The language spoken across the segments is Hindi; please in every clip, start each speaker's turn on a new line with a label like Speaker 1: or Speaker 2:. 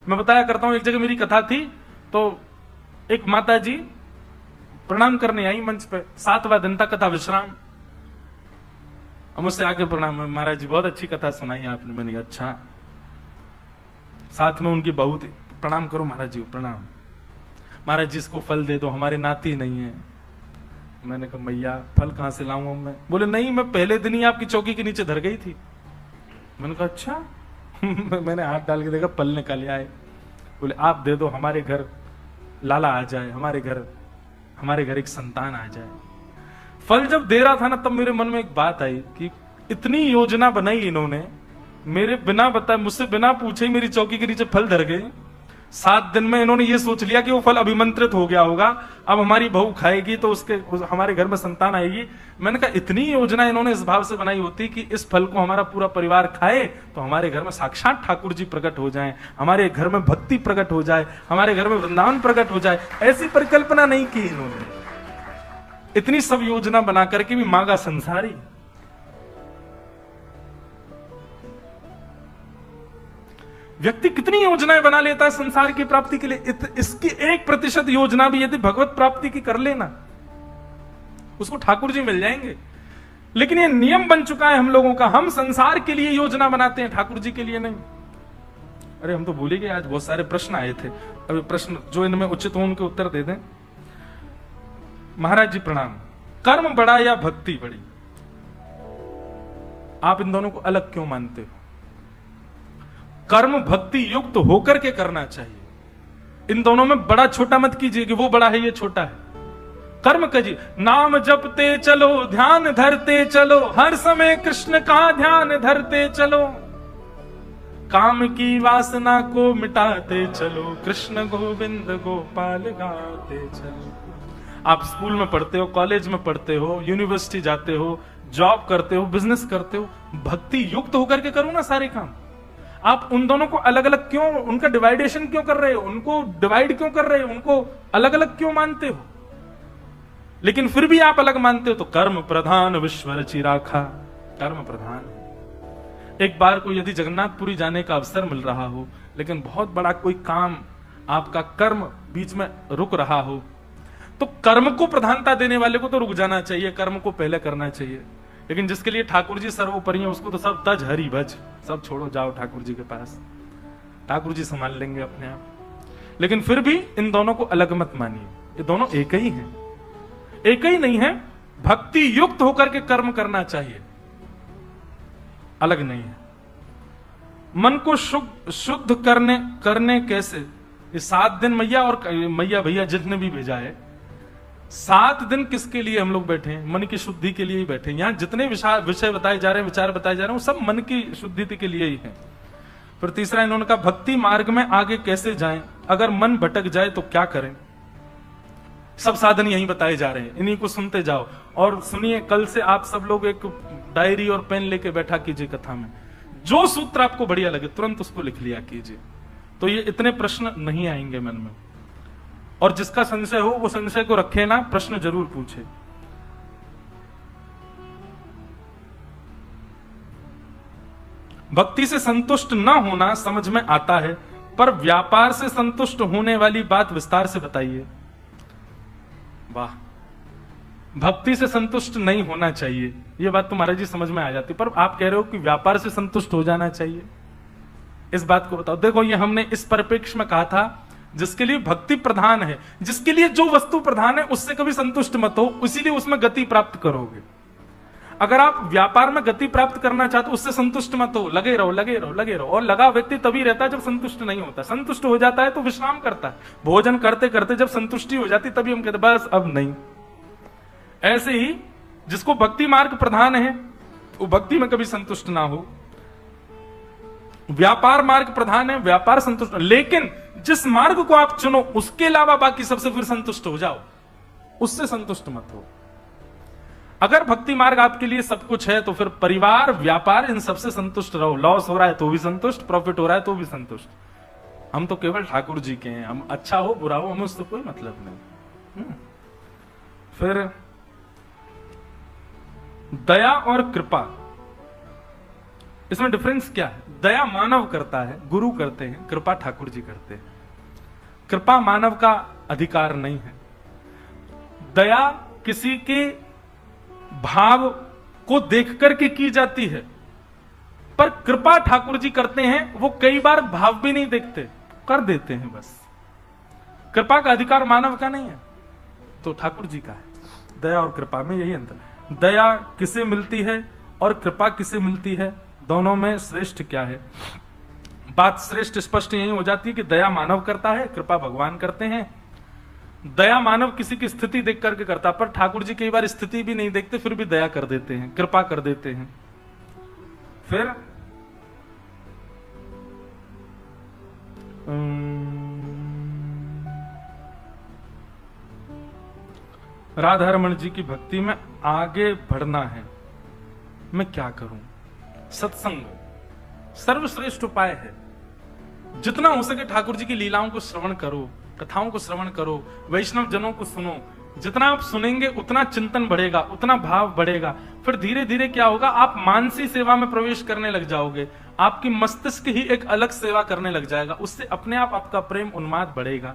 Speaker 1: मैं बताया करता हूं, एक जगह मेरी कथा थी तो एक माता जी प्रणाम करने आई मंच पे, 7वां दिन था कथा विश्राम। मुझसे आके प्रणाम, महाराज जी बहुत अच्छी कथा सुनाई आपने। मैंने कहा अच्छा। साथ में उनकी बहू थी, प्रणाम करो महाराज जी, प्रणाम। महाराज जी इसको फल दे दो, हमारे नाती नहीं है। मैंने कहा मैया फल कहां से लाऊं मैं? बोले नहीं, मैं पहले दिन ही आपकी चौकी के नीचे धर गई थी। मैंने कहा अच्छा। मैंने हाथ डाल के देखा, फल निकाल आए। बोले आप दे दो, हमारे घर लाला आ जाए, हमारे घर एक संतान आ जाए। फल जब दे रहा था ना, तब मेरे मन में एक बात आई कि इतनी योजना बनाई इन्होंने, मेरे बिना बताए, मुझसे बिना पूछे ही मेरी चौकी के नीचे फल धर गए। 7 दिन में इन्होंने ये सोच लिया कि वो फल अभिमंत्रित हो गया होगा, अब हमारी बहू खाएगी तो हमारे घर में संतान आएगी। मैंने कहा इतनी योजना इन्होंने इस भाव से बनाई होती कि इस फल को हमारा पूरा परिवार खाए तो हमारे घर में साक्षात ठाकुर जी प्रकट हो जाएं, हमारे घर में भक्ति प्रकट हो जाए, हमारे घर में वृंदावन प्रकट हो जाए। ऐसी परिकल्पना नहीं की इन्होंने। इतनी सब योजना बना करके भी मांगा संसारी। व्यक्ति कितनी योजनाएं बना लेता है संसार की प्राप्ति के लिए। इसकी 1% योजना भी यदि भगवत प्राप्ति की कर लेना, उसको ठाकुर जी मिल जाएंगे। लेकिन ये नियम बन चुका है हम लोगों का, हम संसार के लिए योजना बनाते हैं, ठाकुर जी के लिए नहीं। अरे हम तो भूल ही गए, आज बहुत सारे प्रश्न आए थे। अभी प्रश्न जो इनमें उचित हो उनके उत्तर दे दें। महाराज जी प्रणाम। कर्म बड़ा या भक्ति बड़ी, आप इन दोनों को अलग क्यों मानते हो? कर्म भक्ति युक्त होकर के करना चाहिए। इन दोनों में बड़ा छोटा मत कीजिए कि वो बड़ा है ये छोटा है। कर्म कीजिए, नाम जपते चलो, ध्यान धरते चलो, हर समय कृष्ण का ध्यान धरते चलो, काम की वासना को मिटाते चलो, कृष्ण गोविंद गोपाल गाते चलो। आप स्कूल में पढ़ते हो, कॉलेज में पढ़ते हो, यूनिवर्सिटी जाते हो, जॉब करते हो, बिजनेस करते हो, भक्ति युक्त होकर के करो ना सारे काम। आप उन दोनों को अलग अलग क्यों, उनका डिवाइडेशन क्यों कर रहे हो? उनको डिवाइड क्यों कर रहे हो? उनको अलग अलग क्यों मानते हो? लेकिन फिर भी आप अलग मानते हो तो कर्म प्रधान विश्व रचि राखा, कर्म प्रधान। एक बार को यदि जगन्नाथपुरी जाने का अवसर मिल रहा हो, लेकिन बहुत बड़ा कोई काम, आपका कर्म बीच में रुक रहा हो, तो कर्म को प्रधानता देने वाले को तो रुक जाना चाहिए, कर्म को पहले करना चाहिए। लेकिन जिसके लिए ठाकुर जी सर्वोपरि हैं, उसको तो सब तज हरि भज, सब छोड़ो जाओ ठाकुर जी के पास, ठाकुर जी संभाल लेंगे अपने आप। लेकिन फिर भी इन दोनों को अलग मत मानिए, ये दोनों एक ही हैं, एक ही नहीं है। भक्ति युक्त होकर के कर्म करना चाहिए, अलग नहीं है। मन को शुद्ध करने कैसे? ये 7 दिन मैया और मैया भैया जितने भी भेजा है, 7 दिन किसके लिए हम लोग बैठे हैं? मन की शुद्धि के लिए ही बैठे हैं। यहां जितने विषय बताए जा रहे हैं, विचार बताए जा रहे हैं, वो सब मन की शुद्धि के लिए ही है। फिर तीसरा इन्होंने कहा भक्ति मार्ग में आगे कैसे जाएं? अगर मन भटक जाए तो क्या करें? सब साधन यही बताए जा रहे हैं, इन्हीं को सुनते जाओ। और सुनिए, कल से आप सब लोग एक डायरी और पेन लेके बैठा कीजिए कथा में, जो सूत्र आपको बढ़िया लगे तुरंत उसको लिख लिया कीजिए, तो ये इतने प्रश्न नहीं आएंगे मन में। और जिसका संशय हो वो संशय को रखे ना, प्रश्न जरूर पूछे। भक्ति से संतुष्ट न होना समझ में आता है, पर व्यापार से संतुष्ट होने वाली बात विस्तार से बताइए। वाह, भक्ति से संतुष्ट नहीं होना चाहिए, यह बात तो महाराज जी समझ में आ जाती, पर आप कह रहे हो कि व्यापार से संतुष्ट हो जाना चाहिए। इस बात को बताओ। देखो, ये हमने इस परिप्रेक्ष्य में कहा था, जिसके लिए भक्ति प्रधान है, जिसके लिए जो वस्तु प्रधान है उससे कभी संतुष्ट मत हो, इसीलिए उसमें गति प्राप्त करोगे। अगर आप व्यापार में गति प्राप्त करना चाहते हो, उससे संतुष्ट मत हो, लगे रहो लगे रहो लगे रहो। और लगा व्यक्ति तभी रहता है जब संतुष्ट नहीं होता। संतुष्ट हो जाता है तो विश्राम करता है। भोजन करते करते जब संतुष्टि हो जाती तभी हम कहते बस अब नहीं। ऐसे ही जिसको भक्ति मार्ग प्रधान है वो भक्ति में कभी संतुष्ट ना हो। व्यापार मार्ग प्रधान है, व्यापार संतुष्ट, लेकिन जिस मार्ग को आप चुनो उसके अलावा बाकी सबसे फिर संतुष्ट हो जाओ, उससे संतुष्ट मत हो। अगर भक्ति मार्ग आपके लिए सब कुछ है तो फिर परिवार, व्यापार, इन सबसे संतुष्ट रहो। लॉस हो रहा है तो भी संतुष्ट, प्रॉफिट हो रहा है तो भी संतुष्ट। हम तो केवल ठाकुर जी के हैं, हम अच्छा हो बुरा हो हमें उससे कोई मतलब नहीं। फिर दया और कृपा, इसमें डिफरेंस क्या है? दया मानव करता है, गुरु करते हैं, कृपा ठाकुर जी करते हैं। कृपा मानव का अधिकार नहीं है। दया किसी के भाव को देख करके की जाती है, पर कृपा ठाकुर जी करते हैं, वो कई बार भाव भी नहीं देखते, कर देते हैं बस। कृपा का अधिकार मानव का नहीं है, तो ठाकुर जी का है। दया और कृपा में यही अंतर है। दया किसे मिलती है और कृपा किसे मिलती है, दोनों में श्रेष्ठ क्या है? बात श्रेष्ठ स्पष्ट यही हो जाती है कि दया मानव करता है, कृपा भगवान करते हैं। दया मानव किसी की स्थिति देख करके करता, पर ठाकुर जी कई बार स्थिति भी नहीं देखते, फिर भी दया कर देते हैं, कृपा कर देते हैं। फिर राधा रमण जी की भक्ति में आगे बढ़ना है, मैं क्या करूं? सत्संग सर्वश्रेष्ठ उपाय है। जितना हो सके ठाकुर जी की लीलाओं को श्रवण करो, कथाओं को श्रवण करो, वैष्णव जनों को सुनो। जितना आप सुनेंगे उतना चिंतन बढ़ेगा, उतना भाव बढ़ेगा। फिर धीरे धीरे क्या होगा, आप मानसी सेवा में प्रवेश करने लग जाओगे। आपकी मस्तिष्क ही एक अलग सेवा करने लग जाएगा, उससे अपने आप आपका प्रेम उन्माद बढ़ेगा।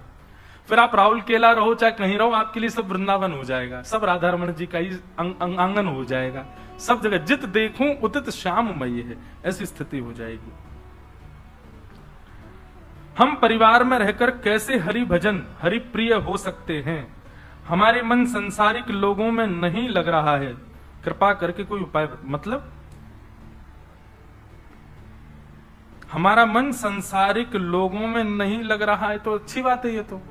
Speaker 1: फिर आप राहुल केला रहो चाहे कहीं रहो, आपके लिए सब वृंदावन हो जाएगा, सब राधा रमण जी का ही आंगन हो जाएगा। सब जगह जित देखूं उतित श्याममयी है, ऐसी स्थिति हो जाएगी। हम परिवार में रहकर कैसे हरि भजन हरि प्रिय हो सकते हैं? हमारे मन संसारिक लोगों में नहीं लग रहा है, कृपा करके कोई उपाय। मतलब हमारा मन संसारिक लोगों में नहीं लग रहा है तो अच्छी बात है। ये तो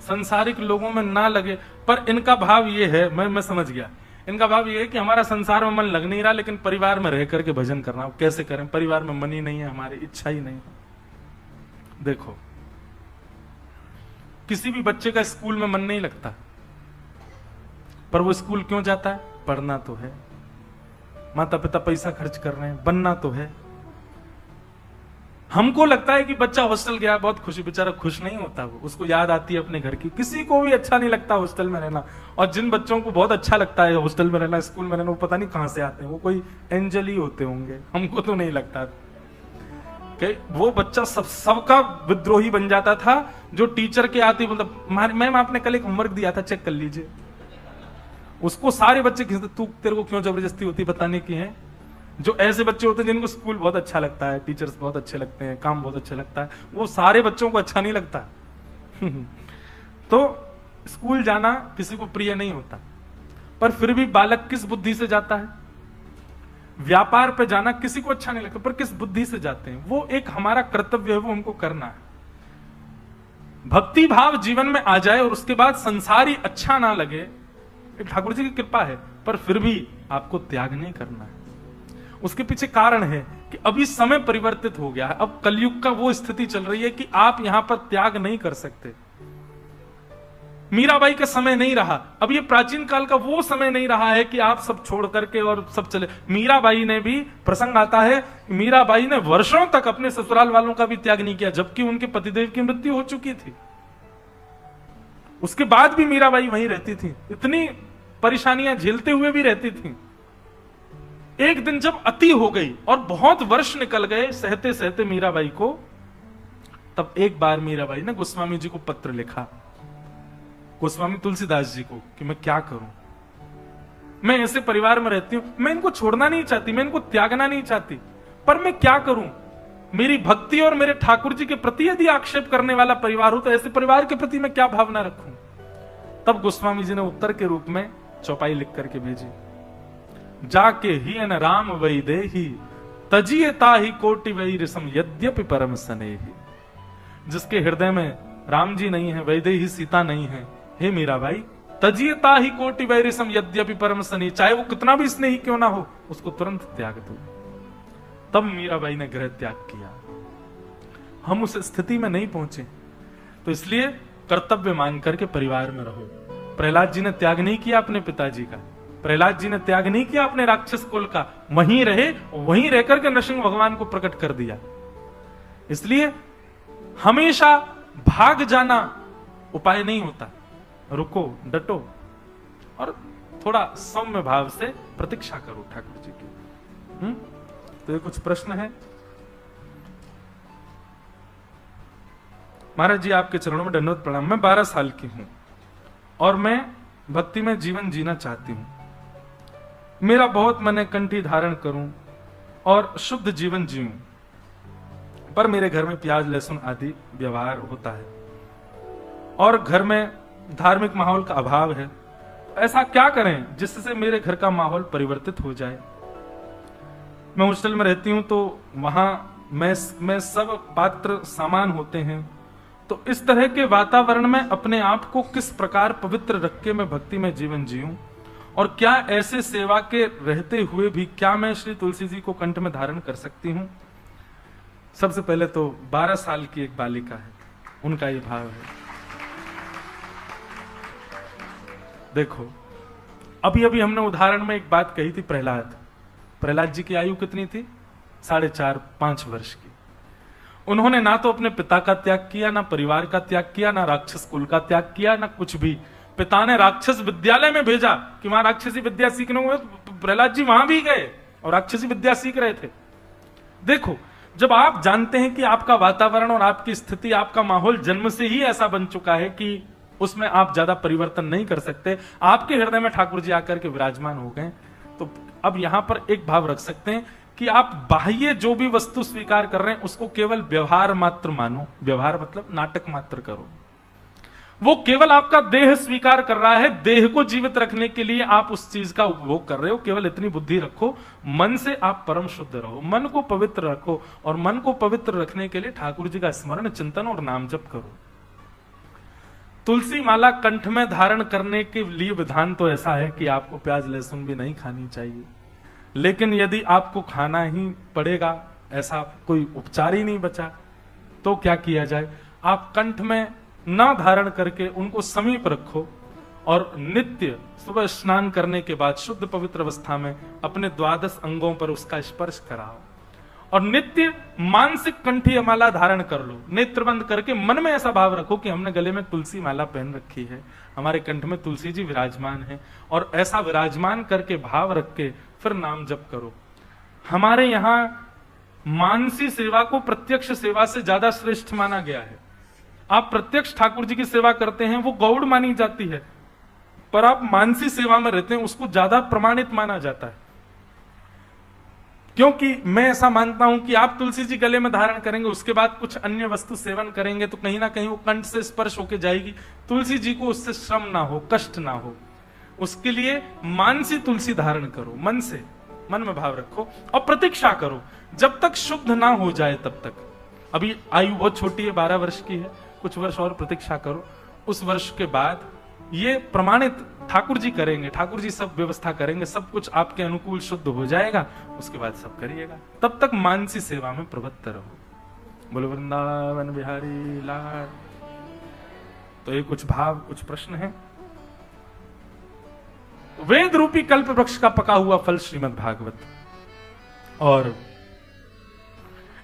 Speaker 1: संसारिक लोगों में ना लगे, पर इनका भाव ये है, मैं समझ गया, इनका भाव ये है कि हमारा संसार में मन लग नहीं रहा, लेकिन परिवार में रह करके भजन करना। कैसे करें? परिवार में मन ही नहीं है, हमारी इच्छा ही नहीं है। देखो, किसी भी बच्चे का स्कूल में मन नहीं लगता, पर वो स्कूल क्यों जाता है? पढ़ना तो है, माता पिता पैसा खर्च कर रहे हैं, बनना तो है। हमको लगता है कि बच्चा हॉस्टल गया, बहुत खुशी, बेचारा खुश नहीं होता, वो उसको याद आती है अपने घर की। किसी को भी अच्छा नहीं लगता हॉस्टल में रहना, और जिन बच्चों को बहुत अच्छा लगता है हॉस्टल में रहना, स्कूल में रहना, वो पता नहीं कहां से आते हैं, वो कोई एंजल ही होते होंगे, हमको तो नहीं लगता कि वो बच्चा सबका विद्रोही बन जाता था जो टीचर के आते मतलब, मैम आपने कल एक होमवर्क दिया था, चेक कर लीजिए। उसको सारे बच्चे खींचते, तू तेरे को क्यों जबरदस्ती होती बताने की है। जो ऐसे बच्चे होते हैं जिनको स्कूल बहुत अच्छा लगता है, टीचर्स बहुत अच्छे लगते हैं, काम बहुत अच्छा लगता है, वो सारे बच्चों को अच्छा नहीं लगता। तो स्कूल जाना किसी को प्रिय नहीं होता, पर फिर भी बालक किस बुद्धि से जाता है? व्यापार पे जाना किसी को अच्छा नहीं लगता, पर किस बुद्धि से जाते हैं? वो एक हमारा कर्तव्य है, वो हमको करना है। भक्ति भाव जीवन में आ जाए और उसके बाद संसारी अच्छा ना लगे, ठाकुर जी की कृपा है, पर फिर भी आपको त्याग नहीं करना है। उसके पीछे कारण है कि अभी समय परिवर्तित हो गया है। अब कलयुग का वो स्थिति चल रही है कि आप यहां पर त्याग नहीं कर सकते। मीराबाई का समय नहीं रहा, अब ये प्राचीन काल का वो समय नहीं रहा है कि आप सब छोड़ करके और सब चले। मीराबाई ने भी, प्रसंग आता है, मीराबाई ने वर्षों तक अपने ससुराल वालों का भी त्याग नहीं किया, जबकि उनके पतिदेव की मृत्यु हो चुकी थी। उसके बाद भी मीराबाई वहीं रहती थी, इतनी परेशानियां झेलते हुए भी रहती थी। एक दिन जब अति हो गई और बहुत वर्ष निकल गए सहते सहते मीराबाई को, तब एक बार मीराबाई ने गोस्वामी जी को पत्र लिखा, गोस्वामी तुलसीदास जी को, कि मैं क्या करूं, मैं ऐसे परिवार में रहती हूं, मैं इनको छोड़ना नहीं चाहती, मैं इनको त्यागना नहीं चाहती, पर मैं क्या करूं? मेरी भक्ति और मेरे ठाकुर जी के प्रति यदि आक्षेप करने वाला परिवार हो तो ऐसे परिवार के प्रति मैं क्या भावना रखूं? तब गोस्वामी जी ने उत्तर के रूप में चौपाई लिख करके भेजी, जाके ही न राम वही दे ही तजिए ताही कोटि वही रिसम यद्यपि परम स्नेही। जिसके हृदय में राम जी नहीं है, वैदेही सीता नहीं है, हे मीराबाई, तजिए ताही कोटि वही रिसम यद्यपि परम स्नेही, चाहे वो कितना भी स्नेही क्यों ना हो, उसको तुरंत त्याग दो। तब मीराबाई ने गृह त्याग किया। हम उस स्थिति में नहीं पहुंचे, तो इसलिए कर्तव्य मान करके परिवार में रहो। प्रहलाद जी ने त्याग नहीं किया अपने पिताजी का, प्रहलाद जी ने त्याग नहीं किया अपने राक्षस कुल का, वहीं रहे, वहीं रहकर के नरसिंह भगवान को प्रकट कर दिया। इसलिए हमेशा भाग जाना उपाय नहीं होता, रुको, डटो और थोड़ा सौम्य भाव से प्रतीक्षा करो ठाकुर जी की। तो ये कुछ प्रश्न है। महाराज जी आपके चरणों में दंडवत प्रणाम। मैं 12 साल की हूं और मैं भक्ति में जीवन जीना चाहती हूं। मेरा बहुत मन है कंठी धारण करूं और शुद्ध जीवन जीऊं, पर मेरे घर में प्याज लहसुन आदि व्यवहार होता है और घर में धार्मिक माहौल का अभाव है। ऐसा क्या करें जिससे मेरे घर का माहौल परिवर्तित हो जाए? मैं हॉस्टल में रहती हूं तो वहां मैं सब पात्र सामान होते हैं, तो इस तरह के वातावरण में अपने आप को किस प्रकार पवित्र रख के मैं भक्ति में जीवन जीऊं? और क्या ऐसे सेवा के रहते हुए भी क्या मैं श्री तुलसी जी को कंठ में धारण कर सकती हूं? सबसे पहले तो 12 साल की एक बालिका है, उनका ये भाव है। देखो, अभी अभी हमने उदाहरण में एक बात कही थी, प्रहलाद जी की आयु कितनी थी? 4.5-5 वर्ष की। उन्होंने ना तो अपने पिता का त्याग किया, ना परिवार का त्याग किया, ना राक्षस कुल का त्याग किया, ना कुछ भी। पिता ने राक्षस विद्यालय में भेजा कि वहां राक्षसी विद्या सीखने हुए, प्रहलाद जी वहां भी गए और राक्षसी विद्या सीख रहे थे। देखो, जब आप जानते हैं कि आपका वातावरण और आपकी स्थिति, आपका माहौल जन्म से ही ऐसा बन चुका है कि उसमें आप ज्यादा परिवर्तन नहीं कर सकते, आपके हृदय में ठाकुर जी आकर के विराजमान हो गए, तो अब यहां पर एक भाव रख सकते हैं कि आप बाह्य जो भी वस्तु स्वीकार कर रहे हैं उसको केवल व्यवहार मात्र मानो। व्यवहार मतलब नाटक मात्र करो। वो केवल आपका देह स्वीकार कर रहा है, देह को जीवित रखने के लिए आप उस चीज का उपभोग कर रहे हो। केवल इतनी बुद्धि रखो, मन से आप परम शुद्ध रहो, मन को पवित्र रखो, और मन को पवित्र रखने के लिए ठाकुर जी का स्मरण, चिंतन और नाम जप करो। तुलसी माला कंठ में धारण करने के लिए विधान तो ऐसा है कि आपको प्याज लहसुन भी नहीं खानी चाहिए, लेकिन यदि आपको खाना ही पड़ेगा, ऐसा कोई उपचार ही नहीं बचा, तो क्या किया जाए? आप कंठ में ना धारण करके उनको समीप रखो और नित्य सुबह स्नान करने के बाद शुद्ध पवित्र अवस्था में अपने 12 अंगों पर उसका स्पर्श कराओ और नित्य मानसिक कंठी माला धारण कर लो। नेत्र बंद करके मन में ऐसा भाव रखो कि हमने गले में तुलसी माला पहन रखी है, हमारे कंठ में तुलसी जी विराजमान है, और ऐसा विराजमान करके भाव रख के फिर नाम जप करो। हमारे यहां मानसी सेवा को प्रत्यक्ष सेवा से ज्यादा श्रेष्ठ माना गया है। आप प्रत्यक्ष ठाकुर जी की सेवा करते हैं, वो गौड़ मानी जाती है, पर आप मानसी सेवा में रहते हैं, उसको ज्यादा प्रमाणित माना जाता है। क्योंकि मैं ऐसा मानता हूं कि आप तुलसी जी गले में धारण करेंगे, उसके बाद कुछ अन्य वस्तु सेवन करेंगे तो कहीं ना कहीं वो कंठ से स्पर्श होके जाएगी, तुलसी जी को उससे श्रम ना हो, कष्ट ना हो। उसके लिए मानसी तुलसी धारण करो, मन से, मन में भाव रखो और प्रतीक्षा करो जब तक शुद्ध ना हो जाए तब तक। अभी आयु बहुत छोटी है, 12 वर्ष की है, कुछ वर्ष और प्रतीक्षा करो। उस वर्ष के बाद ये प्रमाणित ठाकुर जी करेंगे, ठाकुर जी सब व्यवस्था करेंगे, सब कुछ आपके अनुकूल शुद्ध हो जाएगा, उसके बाद सब करिएगा। तब तक मानसी सेवा में प्रवृत्त रहो। बोलो वृंदावन बिहारी लाल। तो ये कुछ भाव, कुछ प्रश्न है। वेद रूपी कल्प वृक्ष का पका हुआ फल श्रीमद् भागवत, और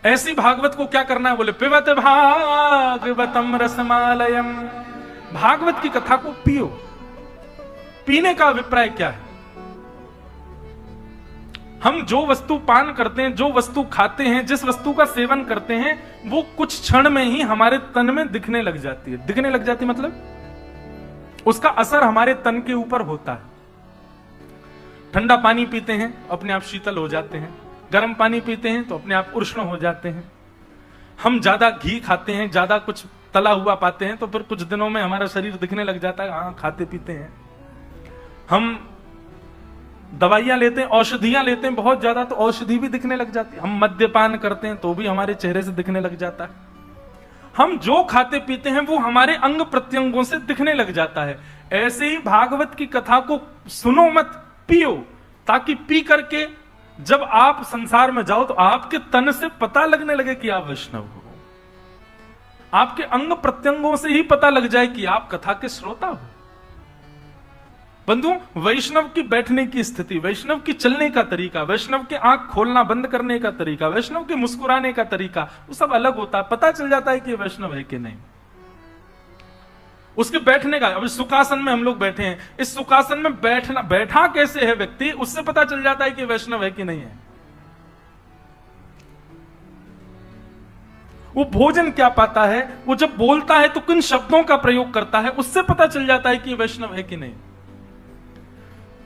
Speaker 1: ऐसी भागवत को क्या करना है? बोले पिबत भागवतम रसमालयम। भागवत की कथा को पियो। पीने का अभिप्राय क्या है? हम जो वस्तु पान करते हैं, जो वस्तु खाते हैं, जिस वस्तु का सेवन करते हैं, वो कुछ क्षण में ही हमारे तन में दिखने लग जाती है। दिखने लग जाती मतलब उसका असर हमारे तन के ऊपर होता है। ठंडा पानी पीते हैं, अपने आप शीतल हो जाते हैं। गर्म पानी पीते हैं तो अपने आप उष्ण हो जाते हैं। हम ज्यादा घी खाते हैं, ज्यादा कुछ तला हुआ पाते हैं, तो फिर कुछ दिनों में हमारा शरीर दिखने लग जाता है, हाँ खाते पीते हैं। हम दवाइयां लेते हैं, औषधियां लेते हैं बहुत ज्यादा, तो औषधि भी दिखने लग जाती है। हम मद्यपान करते हैं तो भी हमारे चेहरे से दिखने लग जाता है। हम जो खाते पीते हैं वो हमारे अंग प्रत्यंगों से दिखने लग जाता है। ऐसे ही भागवत की कथा को सुनो मत, पियो, ताकि पी करके जब आप संसार में जाओ तो आपके तन से पता लगने लगे कि आप वैष्णव हो। आपके अंग प्रत्यंगों से ही पता लग जाए कि आप कथा के श्रोता हो। बंधु, वैष्णव की बैठने की स्थिति, वैष्णव की चलने का तरीका, वैष्णव के आंख खोलना बंद करने का तरीका, वैष्णव के मुस्कुराने का तरीका, वो सब अलग होता है। पता चल जाता है कि वैष्णव है कि नहीं। उसके बैठने का, अभी सुखासन में हम लोग बैठे हैं, इस सुखासन में बैठा कैसे है व्यक्ति, उससे पता चल जाता है कि वैष्णव है कि नहीं है। वो भोजन क्या पाता है, वो जब बोलता है तो किन शब्दों का प्रयोग करता है, उससे पता चल जाता है कि ये वैष्णव है कि नहीं।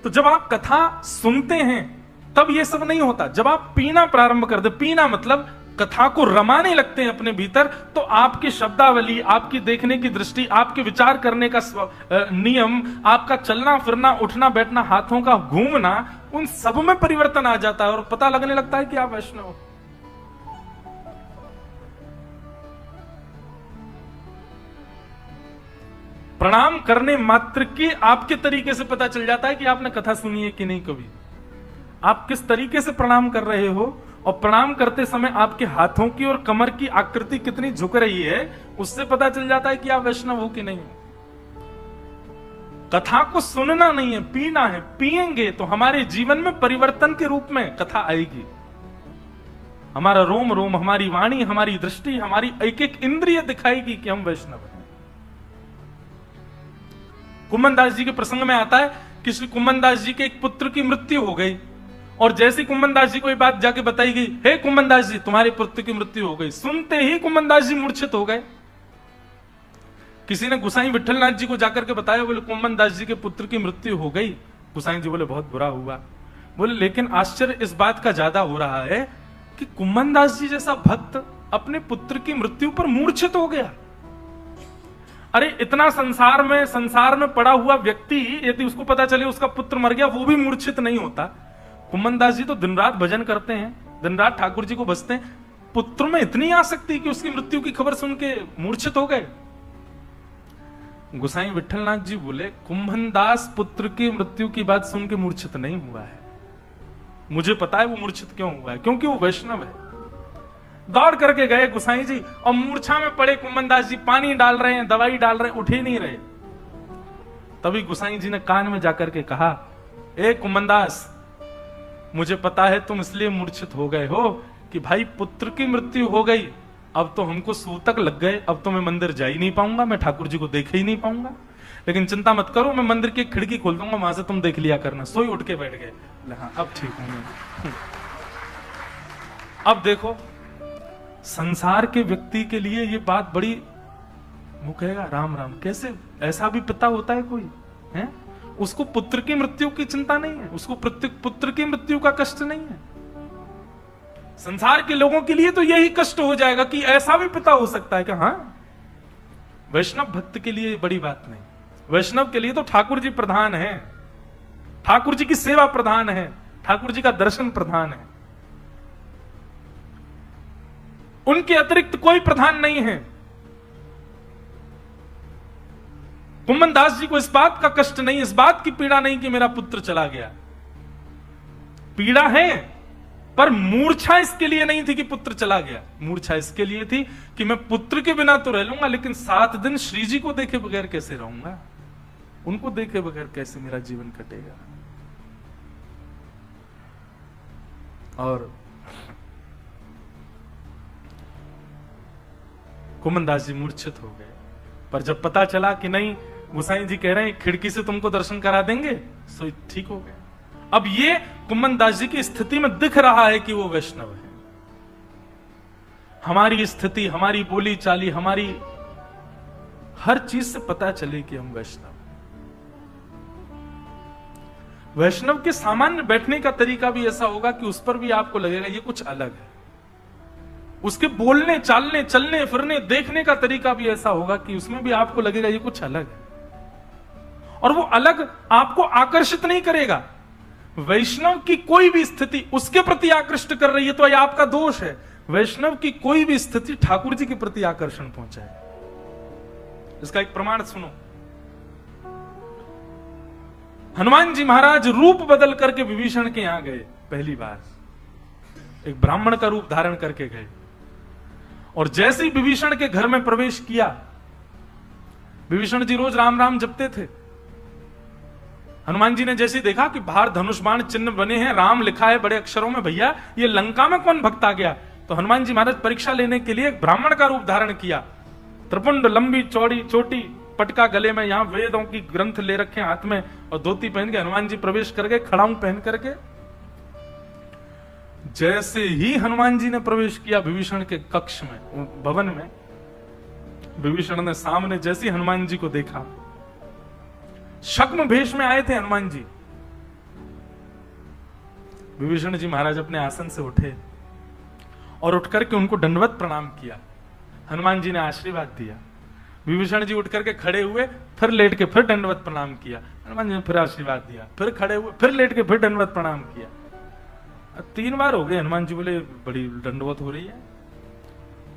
Speaker 1: तो जब आप कथा सुनते हैं तब ये सब नहीं होता। जब आप पीना प्रारंभ कर दे, पीना मतलब कथा को रमाने लगते हैं अपने भीतर, तो आपकी शब्दावली, आपकी देखने की दृष्टि, आपके विचार करने का नियम, आपका चलना फिरना, उठना बैठना, हाथों का घूमना, उन सब में परिवर्तन आ जाता है और पता लगने लगता है कि आप वैष्णव हो। प्रणाम करने मात्र के आपके तरीके से पता चल जाता है कि आपने कथा सुनी है कि नहीं। कभी आप किस तरीके से प्रणाम कर रहे हो और प्रणाम करते समय आपके हाथों की और कमर की आकृति कितनी झुक रही है, उससे पता चल जाता है कि आप वैष्णव हो कि नहीं। कथा को सुनना नहीं है, पीना है। पिएंगे तो हमारे जीवन में परिवर्तन के रूप में कथा आएगी। हमारा रोम रोम, हमारी वाणी, हमारी दृष्टि, हमारी एक एक इंद्रिय दिखाएगी कि हम वैष्णव हैं। कुम्भनदास जी के प्रसंग में आता है कि श्री कुम्भनदास जी के एक पुत्र की मृत्यु हो गई और जैसे कुम्भनदास जी को ये बात जाके बताई गई, हे कुम्भनदास जी, तुम्हारे पुत्र की मृत्यु हो गई, सुनते ही कुम्भनदास जी मूर्छित हो गए। किसी ने गुसाई विठलनाथ जी को जाकर के बताया, बोले कुम्भनदास जी के पुत्र की मृत्यु हो गई। गुसाई जी बोले बहुत बुरा हुआ। बोले लेकिन आश्चर्य इस बात का ज्यादा हो रहा है कि कुम्भनदास जी जैसा भक्त अपने पुत्र की मृत्यु पर मूर्छित हो गया। अरे इतना संसार में पड़ा हुआ व्यक्ति यदि उसको पता चले उसका पुत्र मर गया, वो भी मूर्छित नहीं होता। कुम्भनदास जी तो दिन रात भजन करते हैं, दिन रात ठाकुर जी को भजते हैं, पुत्र में इतनी आसक्ति कि उसकी मृत्यु की खबर सुन के मूर्छित हो गए। गुसाई विठलनाथ जी बोले कुम्भनदास पुत्र की मृत्यु की बात सुन के मूर्छित नहीं हुआ है। मुझे पता है वो मूर्छित क्यों हुआ है, क्योंकि वो वैष्णव है। दौड़ करके गए गुसाई जी और मूर्छा में पड़े कुम्भनदास जी, पानी डाल रहे हैं, दवाई डाल रहे हैं, उठ ही नहीं रहे। तभी गुसाई जी ने कान में जाकर के कहा, ए कुम्भनदास, मुझे पता है तुम इसलिए मूर्छित हो गए हो कि भाई पुत्र की मृत्यु हो गई, अब तो हमको सूतक लग गए, अब तो मैं मंदिर जा ही नहीं पाऊंगा, मैं ठाकुर जी को देख ही नहीं पाऊंगा। लेकिन चिंता मत करो, मैं मंदिर की खिड़की खोल दूंगा, वहां से तुम देख लिया करना। सोई उठ के बैठ गए। हाँ अब ठीक हूं। अब देखो, संसार के व्यक्ति के लिए ये बात बड़ी, वो कहेगा राम राम, कैसे ऐसा भी पिता होता है कोई है? उसको पुत्र की मृत्यु की चिंता नहीं है, उसको पुत्र की मृत्यु का कष्ट नहीं है। संसार के लोगों के लिए तो यही कष्ट हो जाएगा कि ऐसा भी पिता हो सकता है कि हाँ। वैष्णव भक्त के लिए बड़ी बात नहीं, वैष्णव के लिए तो ठाकुर जी प्रधान है, ठाकुर जी की सेवा प्रधान है, ठाकुर जी का दर्शन प्रधान है, उनके अतिरिक्त कोई प्रधान नहीं है। कुम्भनदास जी को इस बात का कष्ट नहीं, इस बात की पीड़ा नहीं कि मेरा पुत्र चला गया। पीड़ा है, पर मूर्छा इसके लिए नहीं थी कि पुत्र चला गया। मूर्छा इसके लिए थी कि मैं पुत्र के बिना तो रह लूंगा, लेकिन 7 दिन श्री जी को देखे बगैर कैसे रहूंगा, उनको देखे बगैर कैसे मेरा जीवन कटेगा। और कुम्भनदास जी मूर्छित हो गए। पर जब पता चला कि नहीं, गुसाई जी कह रहे हैं खिड़की से तुमको दर्शन करा देंगे, तो ठीक हो गए। अब ये कुम्भनदास जी की स्थिति में दिख रहा है कि वो वैष्णव है। हमारी स्थिति, हमारी बोली चाली, हमारी हर चीज से पता चले कि हम वैष्णव। वैष्णव के सामान्य बैठने का तरीका भी ऐसा होगा कि उस पर भी आपको लगेगा ये कुछ अलग है। उसके बोलने, चालने, चलने, फिरने, देखने का तरीका भी ऐसा होगा कि उसमें भी आपको लगेगा ये कुछ अलग है। और वो अलग आपको आकर्षित नहीं करेगा। वैष्णव की कोई भी स्थिति उसके प्रति आकृष्ट कर रही है तो ये आपका दोष है। वैष्णव की कोई भी स्थिति ठाकुर जी के प्रति आकर्षण पहुंचाए। इसका एक प्रमाण सुनो। हनुमान जी महाराज रूप बदल करके विभीषण के यहां गए पहली बार, एक ब्राह्मण का रूप धारण करके गए, और जैसे ही विभीषण के घर में प्रवेश किया, विभीषण जी रोज राम राम जपते थे। हनुमान जी ने जैसे देखा कि बाहर धनुष बाण चिन्ह बने हैं, राम लिखा है बड़े अक्षरों में, भैया ये लंका में कौन भक्त आ गया, तो हनुमान जी महाराज परीक्षा लेने के लिए एक ब्राह्मण का रूप धारण किया। त्रिपुंड, लंबी चौड़ी चोटी, पटका गले में, यहां वेदों की ग्रंथ ले रखे हाथ में, और धोती पहन के हनुमान जी प्रवेश कर गए खड़ाऊं पहन करके। जैसे ही हनुमान जी ने प्रवेश किया विभीषण के कक्ष में, भवन में, विभीषण ने सामने जैसे ही हनुमान जी को देखा, शक्म भेष में आए थे हनुमान जी। विभीषण जी महाराज अपने आसन से उठे और उठ करके उनको दंडवत प्रणाम किया। हनुमान जी ने आशीर्वाद दिया। विभीषण जी उठ करके खड़े हुए, फिर लेट के फिर दंडवत प्रणाम किया। हनुमान जी ने फिर आशीर्वाद दिया, फिर खड़े हुए, फिर लेट के फिर दंडवत प्रणाम किया। 3 बार हो गए। हनुमान जी बोले बड़ी दंडवत हो रही है।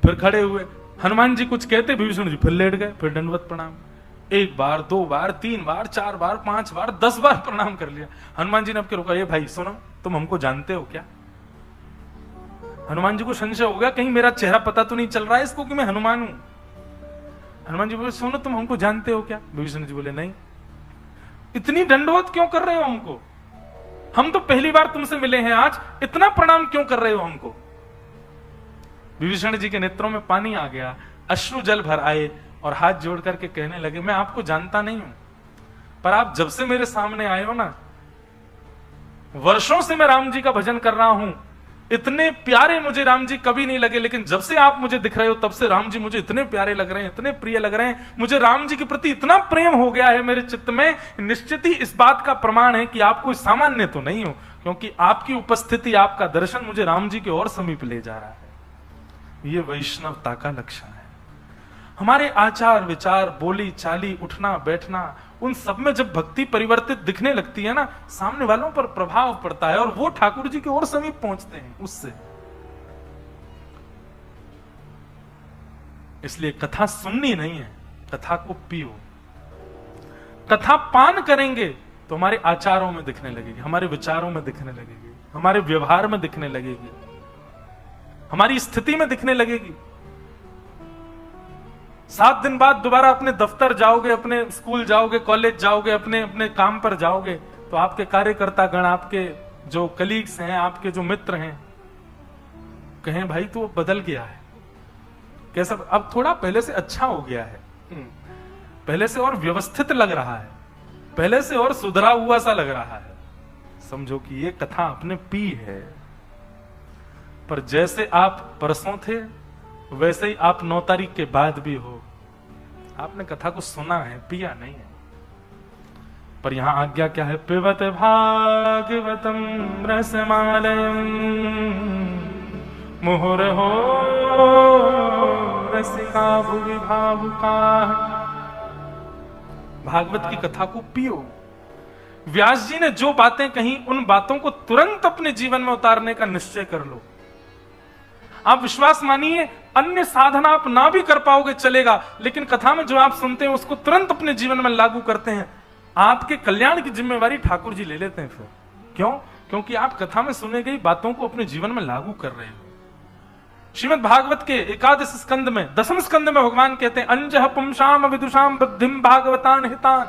Speaker 1: फिर खड़े हुए, हनुमान जी कुछ कहते, विभीषण जी फिर लेट गए, फिर दंडवत प्रणाम। 1 बार, 2 बार, 3 बार, 4 बार, 5 बार, 10 बार प्रणाम कर लिया। हनुमान जी ने अब के रुका, ये भाई सुनो, तुम हमको जानते हो क्या? हनुमान जी को संशय हो गया, कहीं मेरा चेहरा पता तो नहीं चल रहा है इसको कि मैं हनुमान हूं। हनुमान जी बोले, सुनो, तुम हमको जानते हो क्या? विभीषण जी बोले, नहीं। इतनी दंडवत क्यों कर रहे हो हमको? हम तो पहली बार तुमसे मिले हैं आज, इतना प्रणाम क्यों कर रहे हो हमको? विभीषण जी के नेत्रों में पानी आ गया, अश्रु जल भर आए और हाथ जोड़ करके कहने लगे, मैं आपको जानता नहीं हूं, पर आप जब से मेरे सामने आए हो ना, वर्षों से मैं राम जी का भजन कर रहा हूं, इतने प्यारे मुझे राम जी कभी नहीं लगे, लेकिन जब से आप मुझे दिख रहे हो तब से राम जी मुझे इतने प्यारे लग रहे हैं, इतने प्रिय लग रहे हैं। मुझे राम जी के प्रति इतना प्रेम हो गया है मेरे चित्त में, निश्चित ही इस बात का प्रमाण है कि आप कोई सामान्य तो नहीं हो, क्योंकि आपकी उपस्थिति, आपका दर्शन मुझे राम जी के और समीप ले जा रहा है। ये वैष्णवता का लक्षण है। हमारे आचार विचार, बोली चाली, उठना बैठना, उन सब में जब भक्ति परिवर्तित दिखने लगती है ना, सामने वालों पर प्रभाव पड़ता है और वो ठाकुर जी के और समीप पहुंचते हैं उससे। इसलिए कथा सुननी नहीं है, कथा को पियो। कथा पान करेंगे तो हमारे आचारों में दिखने लगेगी, हमारे विचारों में दिखने लगेगी, हमारे व्यवहार में दिखने लगेगी, हमारी स्थिति में दिखने लगेगी। 7 दिन बाद दोबारा अपने दफ्तर जाओगे, अपने स्कूल जाओगे, कॉलेज जाओगे, अपने अपने काम पर जाओगे, तो आपके कार्यकर्ता गण, आपके जो कलीग्स हैं, आपके जो मित्र हैं, कहें भाई तू बदल गया है, कैसा, अब थोड़ा पहले से अच्छा हो गया है, पहले से और व्यवस्थित लग रहा है, पहले से और सुधरा हुआ सा लग रहा है। समझो कि ये कथा आपने पी है। पर जैसे आप परसों थे वैसे ही आप 9 तारीख के बाद भी हो। आपने कथा को सुना है, पिया नहीं है। पर यहां आज्ञा क्या है? पिबत भागवतम रसमालयम मुहुर्हो रसिका भुवि भावुका। भागवत की कथा को पियो। व्यास जी ने जो बातें कही, उन बातों को तुरंत अपने जीवन में उतारने का निश्चय कर लो। आप विश्वास मानिए, अन्य साधना आप ना भी कर पाओगे चलेगा, लेकिन कथा में जो आप सुनते हैं उसको तुरंत अपने जीवन में लागू करते हैं। आपके कल्याण की जिम्मेवारी ठाकुर जी ले लेते हैं। फिर क्यों? क्योंकि आप कथा में सुने गई बातों को अपने जीवन में लागू कर रहे हो। श्रीमद् भागवत के 11 स्कंद में, 10वें स्कंद में भगवान कहते हैं, अंजह पुंसाम विदुषाम बुद्धिम भागवतान हितान।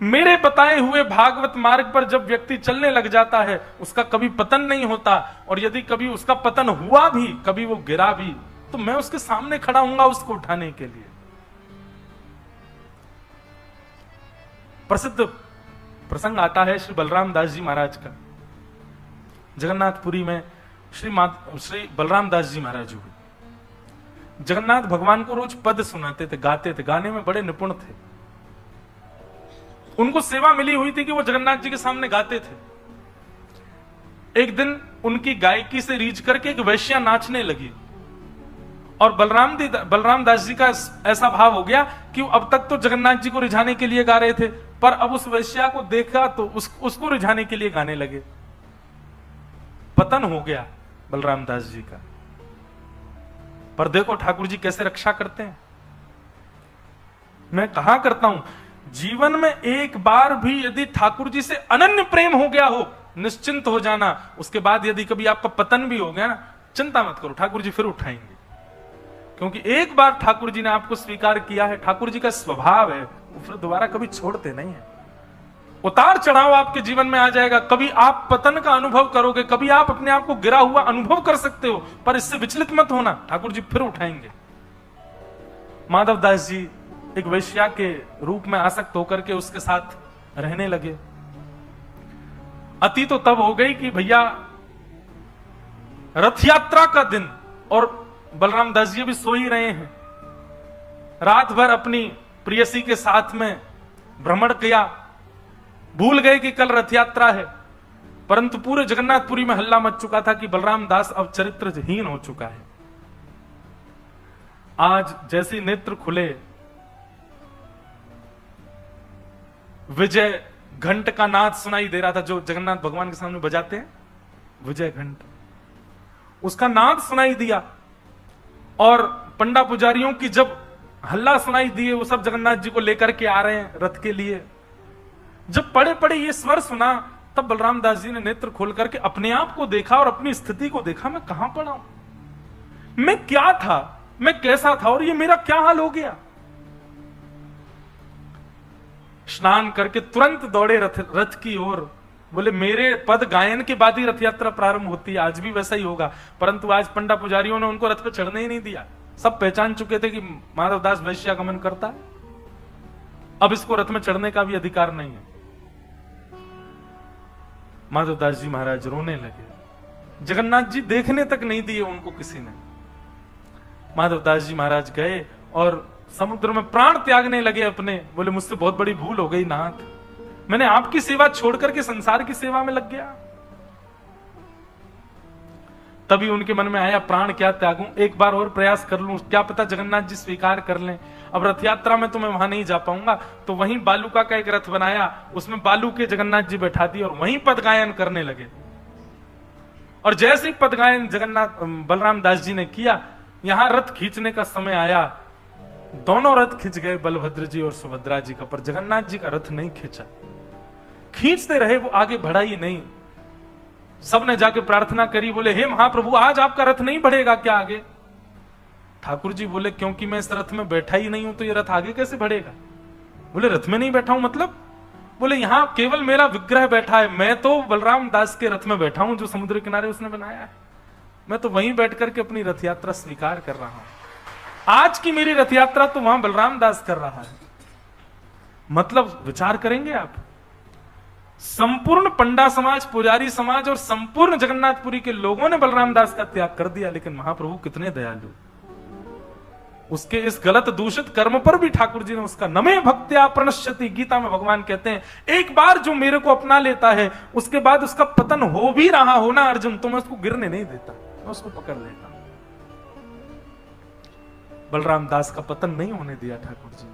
Speaker 1: मेरे बताए हुए भागवत मार्ग पर जब व्यक्ति चलने लग जाता है, उसका कभी पतन नहीं होता, और यदि कभी उसका पतन हुआ भी, कभी वो गिरा भी, तो मैं उसके सामने खड़ा हूंगा उसको उठाने के लिए। प्रसिद्ध प्रसंग आता है श्री बलराम दास जी महाराज का। जगन्नाथपुरी में श्री बलराम दास जी महाराज हुए। जगन्नाथ भगवान को रोज पद सुनाते थे, गाते थे, गाने में बड़े निपुण थे। उनको सेवा मिली हुई थी कि वो जगन्नाथ जी के सामने गाते थे। एक दिन उनकी गायकी से रीझ करके एक वैश्या नाचने लगी, और बलराम दास जी का ऐसा भाव हो गया कि अब तक तो जगन्नाथ जी को रिझाने के लिए गा रहे थे, पर अब उस वैश्या को देखा तो उसको रिझाने के लिए गाने लगे। पतन हो गया बलराम दास जी का। पर देखो ठाकुर जी कैसे रक्षा करते हैं। मैं कहा करता हूं, जीवन में एक बार भी यदि ठाकुर जी से अनन्य प्रेम हो गया हो, निश्चिंत हो जाना। उसके बाद यदि कभी आपका पतन भी हो गया ना, चिंता मत करो, ठाकुर जी फिर उठाएंगे। क्योंकि एक बार ठाकुर जी ने आपको स्वीकार किया है, ठाकुर जी का स्वभाव है, वो फिर दोबारा कभी छोड़ते नहीं है। उतार चढ़ाव आपके जीवन में आ जाएगा, कभी आप पतन का अनुभव करोगे, कभी आप अपने आप को गिरा हुआ अनुभव कर सकते हो, पर इससे विचलित मत होना, ठाकुर जी फिर उठाएंगे। माधव दास जी एक वैश्या के रूप में आसक्त होकर के उसके साथ रहने लगे। अति तो तब हो गई कि भैया रथ यात्रा का दिन, और बलराम दास जी भी सो ही रहे हैं। रात भर अपनी प्रियसी के साथ में भ्रमण किया, भूल गए कि कल रथ यात्रा है। परंतु पूरे जगन्नाथपुरी में हल्ला मच चुका था कि बलराम दास अब चरित्रहीन हो चुका है। आज जैसे नेत्र खुले, विजय घंट का नाद सुनाई दे रहा था, जो जगन्नाथ भगवान के सामने बजाते हैं विजय घंट, उसका नाद सुनाई दिया। और पंडा पुजारियों की जब हल्ला सुनाई दिए, वो सब जगन्नाथ जी को लेकर के आ रहे हैं रथ के लिए। जब पड़े पड़े ये स्वर सुना, तब बलराम दास जी ने नेत्र खोल करके अपने आप को देखा और अपनी स्थिति को देखा। मैं कहां पड़ा हूं, मैं क्या था, मैं कैसा था, और ये मेरा क्या हाल हो गया। स्नान करके तुरंत दौड़े रथ की ओर। बोले मेरे पद गायन के बाद ही रथ यात्रा प्रारंभ होती है, आज भी वैसा ही होगा। परंतु आज पंडा पुजारियों ने उनको रथ पे चढ़ने ही नहीं दिया। सब पहचान चुके थे कि माधवदास वैश्यागमन करता है, अब इसको रथ में चढ़ने का भी अधिकार नहीं है। माधवदास जी महाराज रोने लगे। जगन्नाथ जी देखने तक नहीं दिए उनको किसी ने। माधवदास जी महाराज गए और समुद्र में प्राण त्यागने लगे अपने। बोले मुझसे बहुत बड़ी भूल हो गई नाथ, मैंने आपकी सेवा छोड़ करके संसार की सेवा में लग गया। तभी उनके मन में आया प्राण क्या त्यागूं, एक बार और प्रयास कर लूं, क्या पता जगन्नाथ जी स्वीकार कर लें। अब रथ यात्रा में तो मैं वहां नहीं जा पाऊंगा। तो वहीं बालूका का एक रथ बनाया, उसमें बालू के जगन्नाथ जी बैठा दिए और वहीं पद गायन करने लगे। और जैसे ही पद गायन जगन्नाथ बलराम दास जी ने किया, यहां रथ खींचने का समय आया। दोनों रथ खिंच गए, बलभद्र जी और सुभद्रा जी का, पर जगन्नाथ जी का रथ नहीं खींचा। खींचते रहे, वो आगे बढ़ा ही नहीं। सबने जाके प्रार्थना करी, बोले हे महाप्रभु आज आपका रथ नहीं बढ़ेगा क्या आगे। ठाकुर जी बोले क्योंकि मैं इस रथ में बैठा ही नहीं हूं तो ये रथ आगे कैसे बढ़ेगा। बोले रथ में नहीं बैठा हूं मतलब। बोले यहां केवल मेरा विग्रह बैठा है, मैं तो बलराम दास के रथ में बैठा हूं जो समुद्र किनारे उसने बनाया है। मैं तो वहीं बैठ करके अपनी रथ यात्रा स्वीकार कर रहा हूं। आज की मेरी रथ यात्रा तो वहां बलराम दास कर रहा है। मतलब विचार करेंगे आप, संपूर्ण पंडा समाज, पुजारी समाज और संपूर्ण जगन्नाथपुरी के लोगों ने बलराम दास का त्याग कर दिया, लेकिन महाप्रभु कितने दयालु। उसके इस गलत दूषित कर्म पर भी ठाकुर जी ने उसका नमे भक्त्या प्रणश्यति, गीता में भगवान कहते हैं एक बार जो मेरे को अपना लेता है उसके बाद उसका पतन हो भी रहा हो ना अर्जुन, तो मैं उसको गिरने नहीं देता, मैं उसको पकड़ लेता। बलराम दास का पतन नहीं होने दिया ठाकुर जी।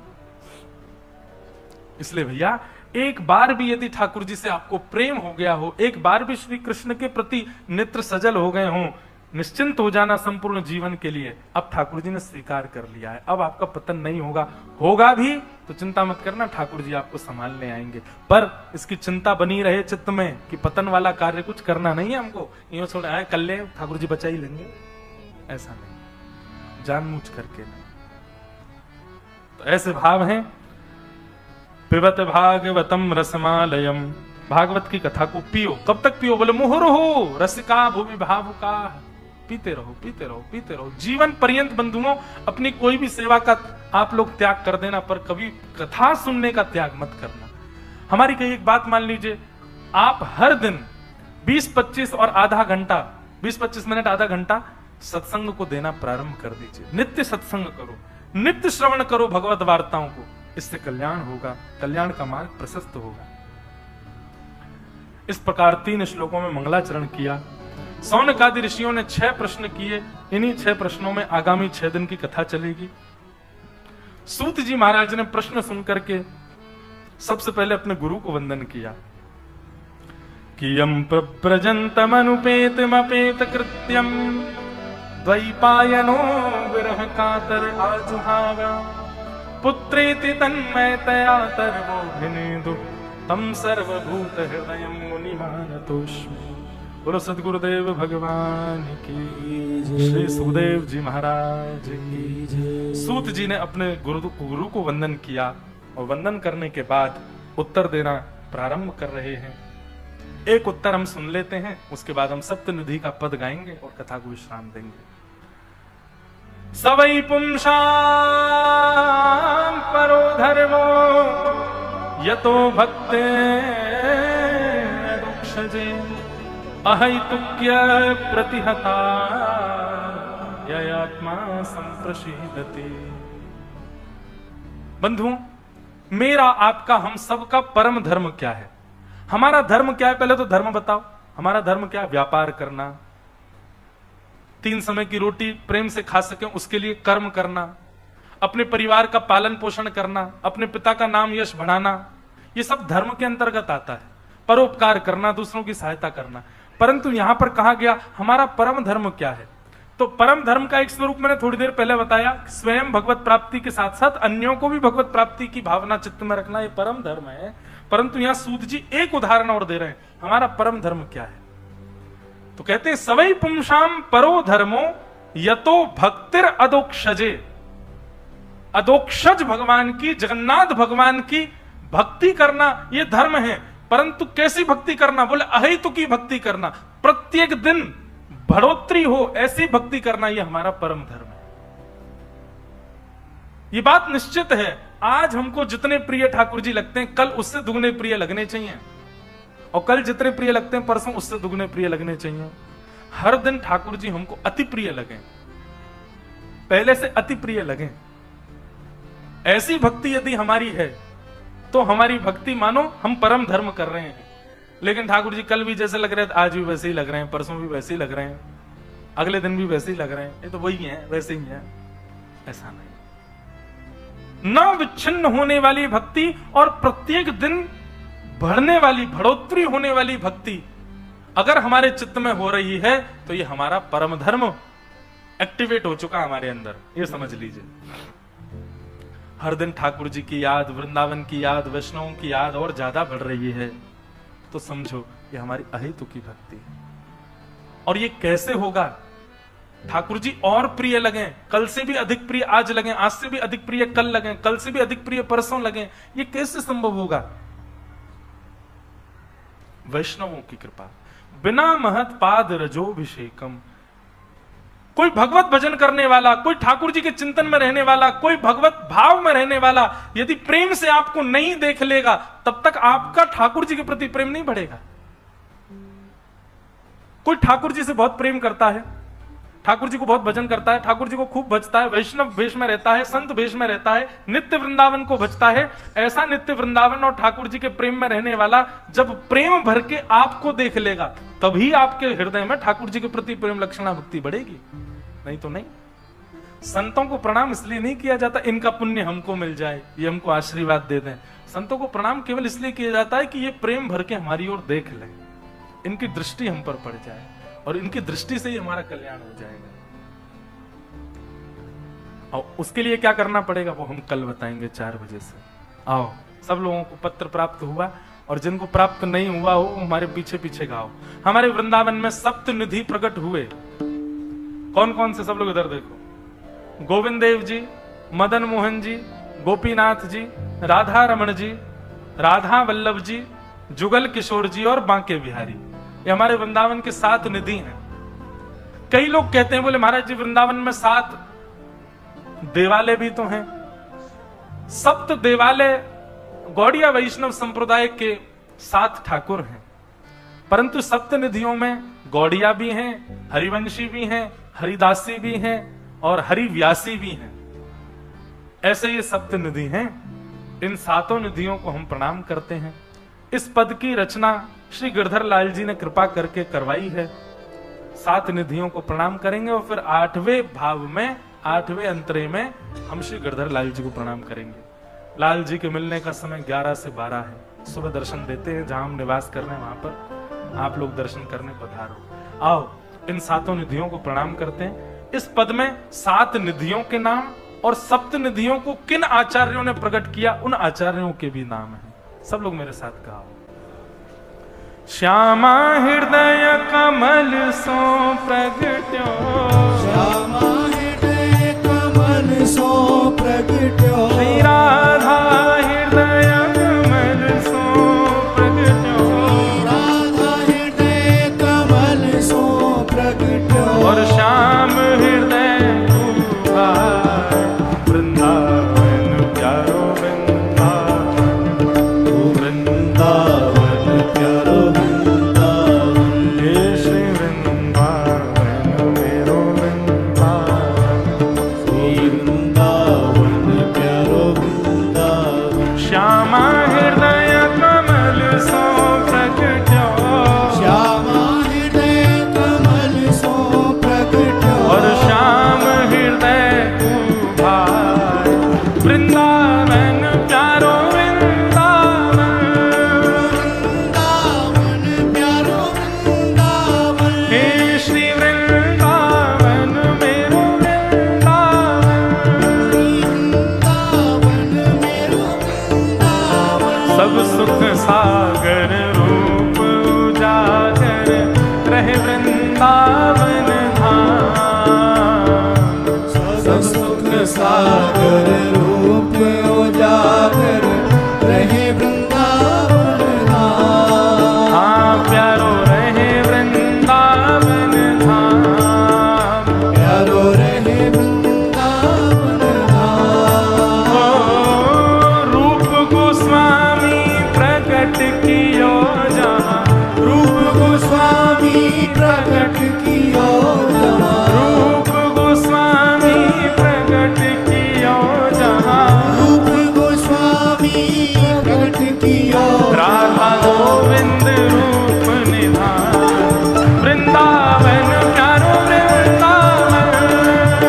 Speaker 1: इसलिए भैया एक बार भी यदि ठाकुर जी से आपको प्रेम हो गया हो, एक बार भी श्री कृष्ण के प्रति नेत्र सजल हो गए हों, निश्चिंत हो जाना संपूर्ण जीवन के लिए। अब ठाकुर जी ने स्वीकार कर लिया है, अब आपका पतन नहीं होगा। होगा भी तो चिंता मत करना, ठाकुर जी आपको संभालने आएंगे। पर इसकी चिंता बनी रहे चित्त में कि पतन वाला कार्य कुछ करना नहीं है हमको, यूं छोड़ आए कर ले, ठाकुर जी बचा ही लेंगे, ऐसा नहीं, जानबूझ करके नहीं। तो ऐसे भाव हैं। पिबत भागवतम रसमालयम, भागवत की कथा को पियो। कब तक पियो, बोले मुहुर हो रसिका भूमि भावुका, पीते रहो पीते रहो पीते रहो। जीवन पर्यंत बंधुओं अपनी कोई भी सेवा का आप लोग त्याग कर देना, पर कभी कथा सुनने का त्याग मत करना। हमारी कहीं एक बात मान लीजिए, आप हर दिन 20-25 और आधा घंटा, 20-25 मिनट आधा घंटा सत्संग को देना प्रारंभ कर दीजिए। नित्य सत्संग करो, नित्य श्रवण करो भगवत वार्ताओं को, इससे कल्याण होगा, कल्याण का मार्ग प्रशस्त होगा। इस प्रकार 3 श्लोकों में मंगलाचरण किया। सौनकादि ऋषियों ने 6 प्रश्न किए। इन्हीं 6 प्रश्नों में आगामी 6 दिन की कथा चलेगी। सूत जी महाराज ने प्रश्न सुनकर के सबसे पहले अपने गुरु को वंदन किया कि यम प्रव्रजंतम अनुपेतम अपेत कृत्यम द्वैपायनो विरह कातर आजुहावा पुत्रेति तन्मयतया तर्वोभिनेदु तम सर्वभूत हृदय मुनिमानतोष्मि। बोलो सद्गुरुदेव भगवान की जय, श्री सुखदेव जी महाराज की जय। सूत जी ने अपने गुरु को वंदन किया और वंदन करने के बाद उत्तर देना प्रारंभ कर रहे हैं। एक उत्तर हम सुन लेते हैं, उसके बाद हम सप्तनिधि का पद गाएंगे और कथा को विश्राम देंगे। सवै पुंसां परो धर्मो यतो भक्ते दुक्षजे अहैतुक्य प्रतिहता ययात्मा संप्रशीदते। बंधुओं, मेरा आपका हम सबका परम धर्म क्या है? हमारा धर्म क्या है? पहले तो धर्म बताओ। हमारा धर्म क्या है? व्यापार करना, 3 समय की रोटी प्रेम से खा सके उसके लिए कर्म करना, अपने परिवार का पालन पोषण करना, अपने पिता का नाम यश बढ़ाना, ये सब धर्म के अंतर्गत आता है। परोपकार करना, दूसरों की सहायता करना। परंतु यहां पर कहा गया हमारा परम धर्म क्या है? तो परम धर्म का एक स्वरूप मैंने थोड़ी देर पहले बताया, स्वयं भगवत प्राप्ति के साथ साथ अन्यों को भी भगवत प्राप्ति की भावना चित्त में रखना, ये परम धर्म है। परंतु यहां सूत जी एक उदाहरण और दे रहे हैं, हमारा परम धर्म क्या है? तो कहते हैं सवै पुंसाम परो धर्मो यतो भक्तिर अदोक्षजे। अदोक्षज भगवान की, जगन्नाथ भगवान की भक्ति करना ये धर्म है। परंतु कैसी भक्ति करना? बोले अहेतु की भक्ति करना, प्रत्येक दिन बढ़ोतरी हो ऐसी भक्ति करना, ये हमारा परम धर्म है। ये बात निश्चित है, आज हमको जितने प्रिय ठाकुर जी लगते हैं कल उससे दुगने प्रिय लगने चाहिए, और कल जितने प्रिय लगते हैं परसों उससे दुगने प्रिय लगने चाहिए। हर दिन ठाकुर जी हमको अति प्रिय लगे, पहले से अति प्रिय लगे। ऐसी भक्ति यदि हमारी है तो हमारी भक्ति मानो हम परम धर्म कर रहे हैं। लेकिन ठाकुर जी कल भी जैसे लग रहे थे आज भी वैसे ही लग रहे हैं, परसों भी वैसे ही लग रहे हैं, अगले दिन भी वैसे ही लग रहे हैं, ये तो वही है, वैसे ही है। ऐसा नहीं, न विच्छिन्न होने वाली भक्ति और प्रत्येक दिन बढ़ने वाली, बढ़ोतरी होने वाली भक्ति अगर हमारे चित्त में हो रही है तो ये हमारा परम धर्म एक्टिवेट हो चुका हमारे अंदर, ये समझ लीजिए। हर दिन ठाकुर जी की याद, वृंदावन की याद, वैष्णवों की याद और ज्यादा बढ़ रही है तो समझो ये हमारी अहेतु की भक्ति है। और ये कैसे होगा? ठाकुर जी और प्रिय लगे, कल से भी अधिक प्रिय आज लगे, आज से भी अधिक प्रिय कल लगे, कल से भी अधिक प्रिय परसों लगे, ये कैसे संभव होगा? वैष्णवों की कृपा, बिना महत पाद रजोभिषेकम। कोई भगवत भजन करने वाला, कोई ठाकुर जी के चिंतन में रहने वाला, कोई भगवत भाव में रहने वाला यदि प्रेम से आपको नहीं देख लेगा तब तक आपका ठाकुर जी के प्रति प्रेम नहीं बढ़ेगा। कोई ठाकुर जी से बहुत प्रेम करता है, ठाकुर जी को बहुत भजन करता है, ठाकुर जी को खूब भजता है, वैष्णव वेश में रहता है, संत वेश में रहता है, नित्य वृंदावन को भजता है, ऐसा नित्य वृंदावन और ठाकुर जी के प्रेम में रहने वाला जब प्रेम भर के आपको देख लेगा तभी आपके हृदय में ठाकुर जी के प्रति प्रेम लक्षणा भक्ति बढ़ेगी, नहीं तो नहीं। संतों को प्रणाम इसलिए नहीं किया जाता इनका पुण्य हमको मिल जाए, ये हमको आशीर्वाद दे दें। संतों को प्रणाम केवल इसलिए किया जाता है कि ये प्रेम भर के हमारी ओर देख लें, इनकी दृष्टि हम पर पड़ जाए और इनकी दृष्टि से ही हमारा कल्याण हो जाएगा। और उसके लिए क्या करना पड़ेगा वो हम कल बताएंगे 4 बजे से। आओ, सब लोगों को पत्र प्राप्त हुआ और जिनको प्राप्त नहीं हुआ हो हमारे पीछे पीछे गाओ। हमारे वृंदावन में सप्त निधि प्रकट हुए। कौन कौन से? सब लोग इधर देखो। गोविंद देव जी, मदन मोहन जी, गोपीनाथ जी, राधा रमण जी, राधा वल्लभ जी, जुगल किशोर जी और बांके बिहारी, ये हमारे वृंदावन के 7 निधि हैं। कई लोग कहते हैं बोले महाराज जी वृंदावन में 7 देवालय भी तो हैं। सप्त देवालय गौड़िया वैष्णव संप्रदाय के 7 ठाकुर हैं, परंतु सप्त निधियों में गौड़िया भी हैं, हरिवंशी भी हैं, हरिदासी भी हैं और हरिव्यासी भी हैं। ऐसे ये सप्त निधि हैं। इन 7 निधियों को हम प्रणाम करते हैं। इस पद की रचना श्री गिरधर लाल जी ने कृपा करके करवाई है। 7 निधियों को प्रणाम करेंगे और फिर 8वें भाव में, 8वें अंतरे में हम श्री गिरधर लाल जी को प्रणाम करेंगे। लाल जी के मिलने का समय 11 से 12 है। सुबह दर्शन देते हैं, जहां हम निवास कर रहे हैं वहां पर आप लोग दर्शन करने पधारो। आओ, इन 7 निधियों को प्रणाम करते हैं। इस पद में 7 निधियों के नाम और सप्त निधियों को किन आचार्यों ने प्रकट किया उन आचार्यों के भी नाम हैं। सब लोग मेरे साथ कहो। श्यामा हृदय कमल सो प्रगट्यो,
Speaker 2: श्यामा हृदय कमल सो प्रगट्यो,
Speaker 1: श्री राधा हृदय कमल सो प्रगट्यो,
Speaker 2: राधा हृदय कमल सो प्रगट्यो,
Speaker 1: और श्याम हृदय वृंदावन प्यारो वृंदावन,
Speaker 2: वृंदावन प्यारो वृंदावन,
Speaker 1: हे वृंदावन प्यारो वृंदावन,
Speaker 2: वृंदावन प्यारो वृंदावन,
Speaker 1: हे श्री वृंदावन मेरो वृंदावन,
Speaker 2: वृंदावन मेरो वृंदावन,
Speaker 1: सब सुख सागर रूप उजागर रहे वृंदावन धाम।
Speaker 2: सब सुख सागर रूप उजागर रहे वृंदावन धाम।
Speaker 1: हाँ प्यारो रहे वृंदावन धाम,
Speaker 2: प्यारो रहे वृंदावन धाम।
Speaker 1: ओ रूप गोस्वामी प्रकट कियो जहाँ,
Speaker 2: रूप गोस्वामी प्रकट कियो जहाँ,
Speaker 1: रूप गोस्वामी प्रकट कियो जहाँ,
Speaker 2: रूप गोस्वामी प्रकट कियो
Speaker 1: राधा गोविंद रूप निधान। वृंदावन प्यारो वृंदावन,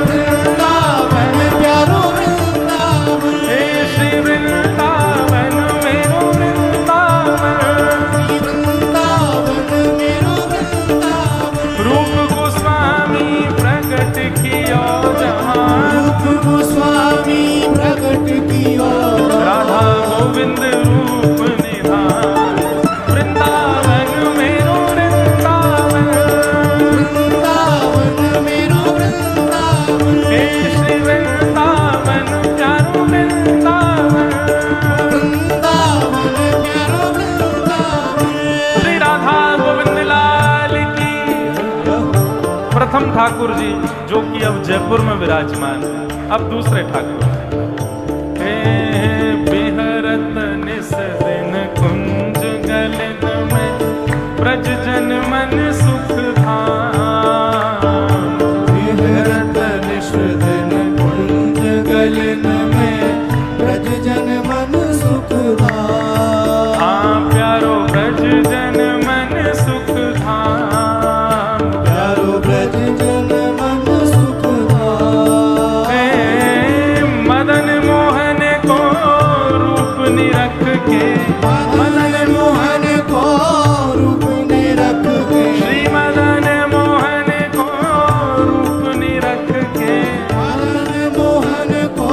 Speaker 2: वृंदावन प्यारो वृंदावन,
Speaker 1: हे श्री वृंदावन मेरो वृंदावन,
Speaker 2: वृंदावन मेरो वृंदावन।
Speaker 1: रूप गोस्वामी प्रकट कियो जहाँ,
Speaker 2: रूप गोस्वामी प्रकट कियो
Speaker 1: राधा गोविंद रूप निधान। वृंदावन मेरो वृंदावन,
Speaker 2: वृंदावन मेरो वृंदावन,
Speaker 1: हे श्री वृंदावन प्यारो वृंदावन,
Speaker 2: वृंदावन प्यारो वृंदावन।
Speaker 1: श्री राधा गोविंद लाल की। प्रथम ठाकुर जी जो कि अब जयपुर में विराजमान है, अब दूसरे ठाकुर हे बिहरत निस दिन कुंज गलन में ब्रज जन मन सुख धाम।
Speaker 2: विहरत निश दिन कुंज गलन में ब्रज जन मन सुख धाम।
Speaker 1: हाँ प्यारो ब्रज जन मन सुख धाम,
Speaker 2: प्यारो ब्रज जन मन सुख धाम।
Speaker 1: हे मदन मोहन को रूप निरख के,
Speaker 2: मदन मोहन को रूप ने रख के,
Speaker 1: श्री मदन मोहन को रूप निरख के,
Speaker 2: मदन मोहन को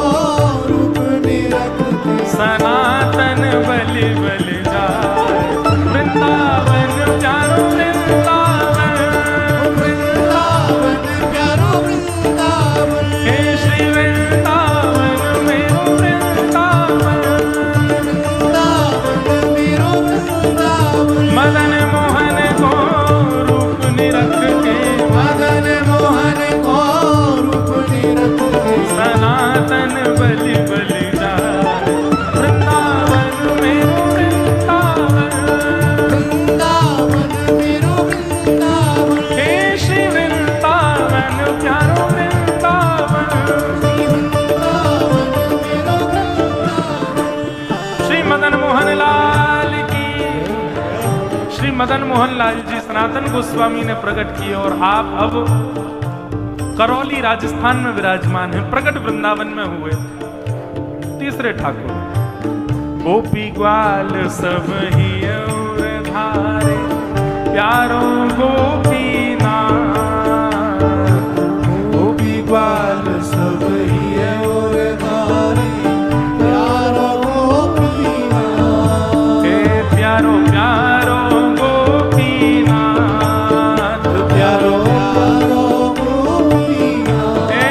Speaker 2: रूप ने रख के,
Speaker 1: सनातन बलि बलि जाए। वृंदावन प्यारो वृंदावन,
Speaker 2: वृंदावन प्यारो वृंदावन,
Speaker 1: हे श्री वृंदावन मेरो वृंदावन,
Speaker 2: वृंदावन मेरो वृंदावन।
Speaker 1: मदन मोहन को रूप निरख के,
Speaker 2: मदन मोहन को रूप ने रख के,
Speaker 1: सनातन बलि बलि जाए। वृंदावन मेरो वृंदावन,
Speaker 2: वृंदावन मेरो वृंदावन,
Speaker 1: हे श्री वृंदावन प्यारो वृंदावन,
Speaker 2: वृंदावन मेरो वृंदावन।
Speaker 1: श्री मदन मोहन लाल की। श्री मदन मोहन लाल जी सनातन गोस्वामी ने प्रकट किए और आप अब करौली राजस्थान में विराजमान हैं, प्रकट वृंदावन में हुए। तीसरे ठाकुर गोपी ग्वाल सब ही और धारे, प्यारो गोपीनाथ।
Speaker 2: गोपी ग्वाल सब ही और धारे, प्यारो गोपीनाथ।
Speaker 1: हे प्यारो प्यारो गोपीनाथ,
Speaker 2: प्यारो प्यारो गोपीनाथ,
Speaker 1: हे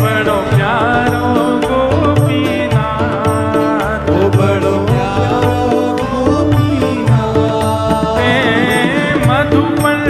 Speaker 1: बड़ो प्यारो गोपीनाथ,
Speaker 2: ओ बड़ो प्यारो गोपीनाथ।
Speaker 1: हे मधुपर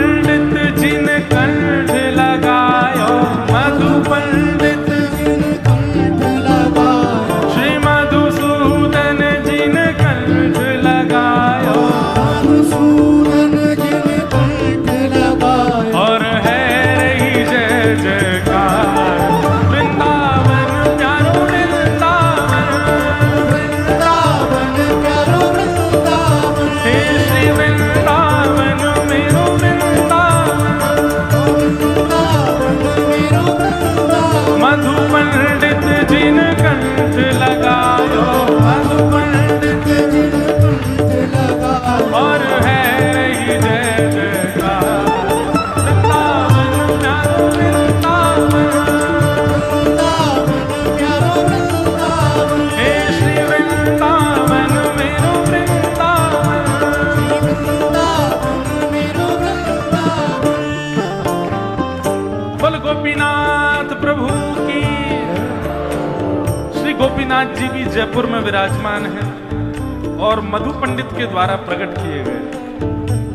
Speaker 1: रघुनाथ जी भी जयपुर में विराजमान हैं और मधु पंडित के द्वारा प्रकट किए गए।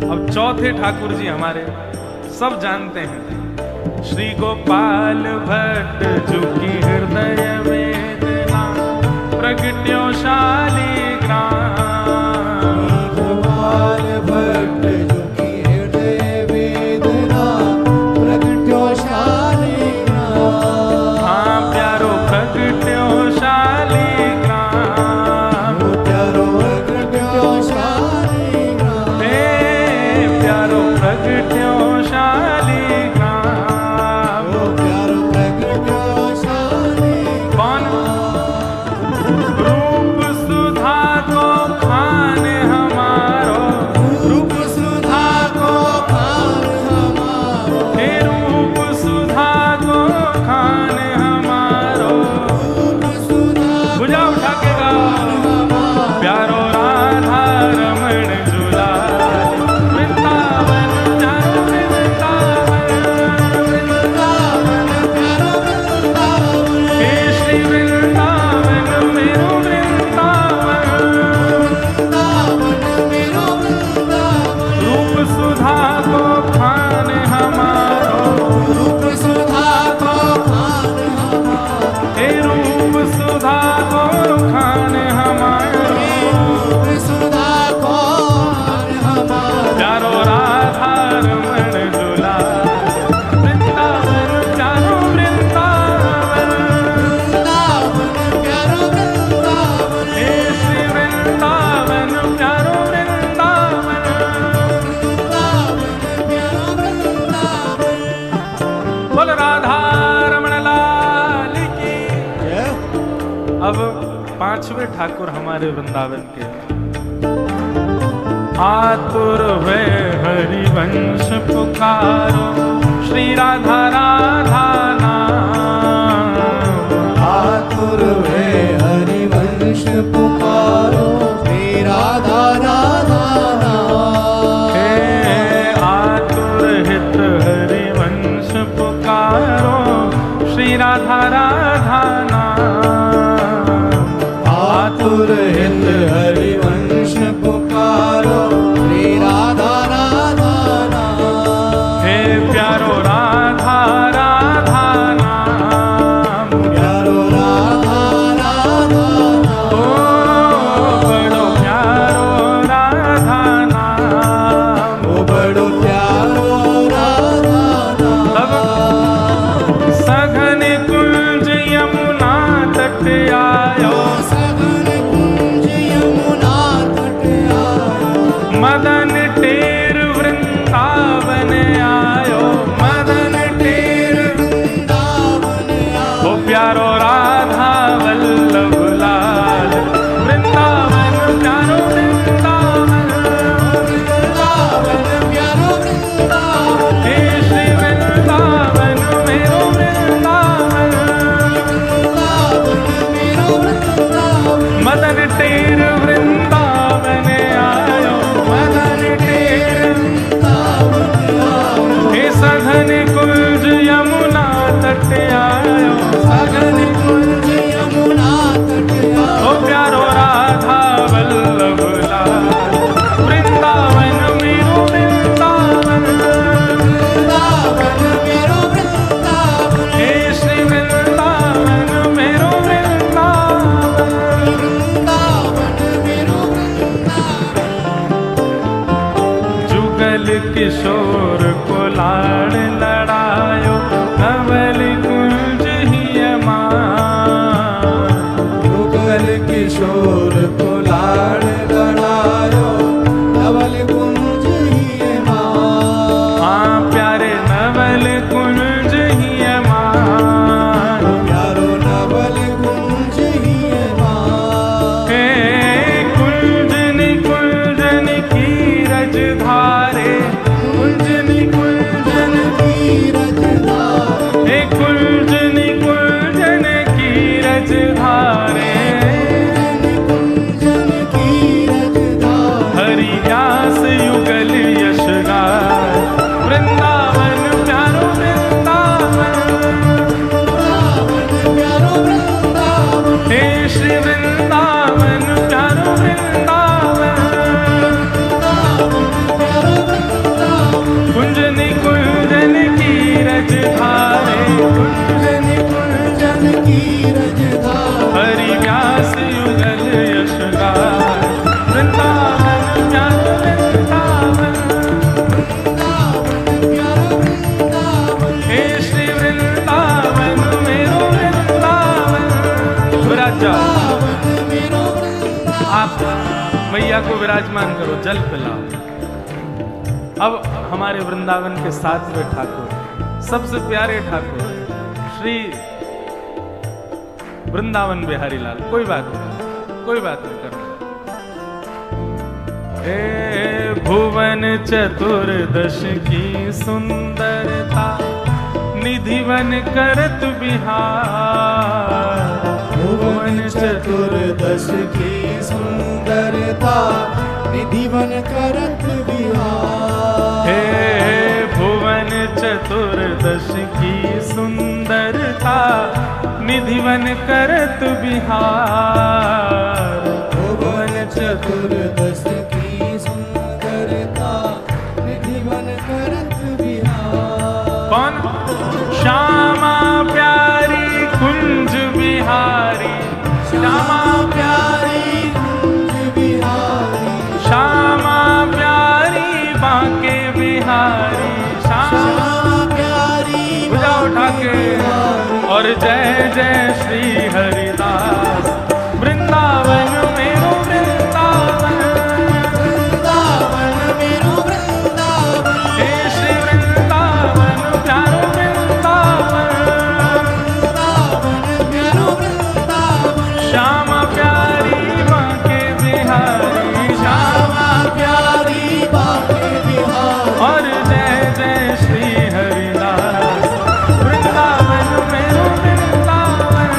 Speaker 1: अब चौथे ठाकुर जी हमारे सब जानते हैं, श्री गोपाल भट्ट जो की हृदय वेदना प्रगट्यो शालिग्राम।
Speaker 2: गोपाल भट्ट जो की हृदय वेदना प्रगट्यो शालिग्राम।
Speaker 1: हाँ प्यारो प्रगट्यो शालिग्राम,
Speaker 2: प्यारो प्रगट्यो शालिग्राम।
Speaker 1: प्यारो प्रगट्यो शालिग्राम।
Speaker 2: प्यारो प्रगट्यो शालिग्राम।
Speaker 1: कौन? रूप सुधा को खान हमारो,
Speaker 2: रूप सुधा को खान हमारो।
Speaker 1: हे रूप सुधा को खान हमारो।
Speaker 2: रूप सुधा
Speaker 1: भुजा उठा के गाओ, प्यारो राधा रमण झुलाए वृंदावन जानो वृंदावन।
Speaker 2: वृंदावन प्यारो वृंदावन।
Speaker 1: हे श्री वृंदावन मेरो वृंदावन।
Speaker 2: वृंदावन मेरो वृंदावन।
Speaker 1: रूप सुधा को खान हमारो,
Speaker 2: रूप सुधा को खान हमारो।
Speaker 1: हे रूप सुधा को खान हमारो।
Speaker 2: रूप सुधा को खान हमारो।
Speaker 1: प्यारो राधा रमण झुलाए वृंदावन प्यारो वृंदावन।
Speaker 2: वृंदावन प्यारो वृंदावन।
Speaker 1: हे श्री वृंदावन प्यारो वृंदावन।
Speaker 2: वृंदावन प्यारो वृंदावन।
Speaker 1: बोल राधा रमण लाल की।
Speaker 2: जय।
Speaker 1: अब पांचवे ठाकुर हमारे वृंदावन के, आतुर वे हरिवंश पुकारो श्री राधा राधा नाम।
Speaker 2: आतुर वे हरिवंश पुकारो श्री राधा राधा नाम।
Speaker 1: हे आतुर हित हरिवंश पुकारो श्री राधा राधा नाम।
Speaker 2: आतुर हित हरिवंश पुकारो श्री राधा राधा नाम।
Speaker 1: हे प्यारो राधा राधा नाम।
Speaker 2: प्यारो राधा राधा नाम।
Speaker 1: ओ बड़ो प्यारो राधा नाम।
Speaker 2: ओ बड़ो प्यारो राधा नाम।
Speaker 1: सघन कुंज यमुना तट आयो,
Speaker 2: सघन कुंज यमुना तट आयो।
Speaker 1: मदन टेर वृंदावन आयो। मदन टेर
Speaker 2: वृंदावन आयो।
Speaker 1: ओ प्यारो राधा वल्लभ लाल वृंदावन प्यारो वृंदावन।
Speaker 2: वृंदावन प्यारो वृंदावन।
Speaker 1: हे श्री वृंदावन मेरो वृंदावन।
Speaker 2: वृंदावन मेरो वृंदावन।
Speaker 1: मदन टेर वृंदावन आयो। मदन टेर
Speaker 2: वृंदावन आयो।
Speaker 1: हे सघन कुंज यमुना तट आयो।
Speaker 2: सघन कुंज यमुना तट आयो।
Speaker 1: ओ प्यारो राधा वल्लभ लाल वृंदावन मेरो वृंदावन।
Speaker 2: वृंदावन मेरो वृंदावन।
Speaker 1: हे श्री वृंदावन मेरो वृंदावन।
Speaker 2: वृंदावन मेरो वृंदावन।
Speaker 1: जुगल किशोर को लाड़ लड़ायो नवल कुंज ही मान।
Speaker 2: युगल किशोर को लाड़ लड़ायो नवल कुंज ही मान।
Speaker 1: हाँ प्यारे नवल कुंज ही मान।
Speaker 2: प्यारो नवल कुंज ही मान।
Speaker 1: हे कुंजन कुंजन की रज धारे, कुंजन कुंजन
Speaker 2: की रजधारे।
Speaker 1: हे कुंजन कुंजन की रज धारे।
Speaker 2: कुंज
Speaker 1: मैया को विराजमान करो, जल पिलाओ। अब हमारे वृंदावन के 7वें ठाकुर, सबसे प्यारे ठाकुर श्री वृंदावन बिहारी लाल। कोई बात नहीं, कोई बात नहीं करना। हे भुवन चतुर्दश की सुंदरता, निधिवन करत बिहार।
Speaker 2: भुवन चतुर्दश की सुंदरता, निधिवन करत बिहार।
Speaker 1: हे भुवन चतुर्दश की सुंदरता, निधिवन करत बिहार।
Speaker 2: भुवन चतुर्दश की सुंदरता, निधिवन करत बिहार।
Speaker 1: कौन? श्यामा प्यारी कुंज बिहारी, श्यामा
Speaker 2: प्यारी कुंज बिहारी,
Speaker 1: श्यामा प्यारी बांके बिहारी, श्यामा
Speaker 2: प्यारी
Speaker 1: पूजा उठा के। और जय जय श्री हरिदास, वृंदावन मेरो वृंदावन,
Speaker 2: वृंदावन मेरो वृंदावन।
Speaker 1: हे श्री वृंदावन प्यारो वृंदावन,
Speaker 2: वृंदावन मेरो वृंदावन।
Speaker 1: श्यामा प्यारी बांके बिहारी, श्यामा
Speaker 2: प्यारी बांके बिहारी।
Speaker 1: और जय जय श्री हरिदास, वृंदावन मेरो वृंदावन,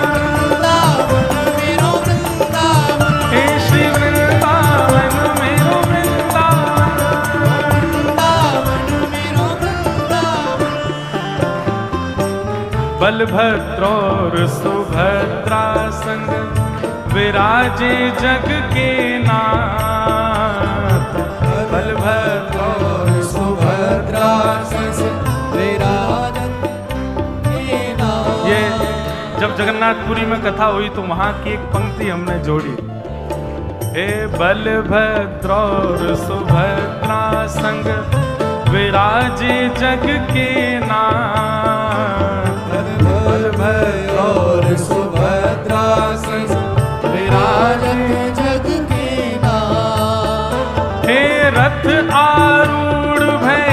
Speaker 2: वृंदावन मेरो वृंदावन।
Speaker 1: हे श्री वृंदावन मेरो वृंदावन।
Speaker 2: वृंदावन मेरो वृंदावन।
Speaker 1: बलभद्र और सुभद्रा संग विराजे जग के नाथ। बलभद्र
Speaker 2: और सुभद्रा संग विराजत के नाथ।
Speaker 1: ये जब जगन्नाथपुरी में कथा हुई तो वहां की एक पंक्ति हमने जोड़ी। हे बलभद्र और सुभद्रा संग विराजे जग के नाथ।
Speaker 2: बलभद्र और सुभद्रा संग विराजत जग के नाथ।
Speaker 1: हे रथ आरूढ़ भय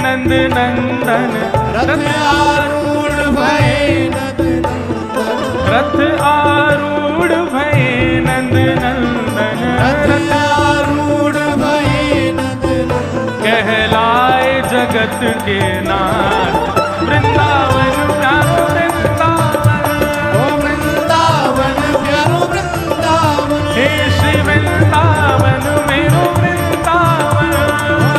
Speaker 1: नंद नंदन,
Speaker 2: रथ आरूढ़ भय नंद नंदन।
Speaker 1: रथ आरूढ़ भय नंद नंदन,
Speaker 2: रथ आरूढ़ भय नंद नंदन।
Speaker 1: कहलाए जगत के नाथ। वृंदावन प्यारो वृंदावन,
Speaker 2: ओ वृंदावन प्यारो वृंदावन।
Speaker 1: हे श्री वृंदावन मेरो वृंदावन।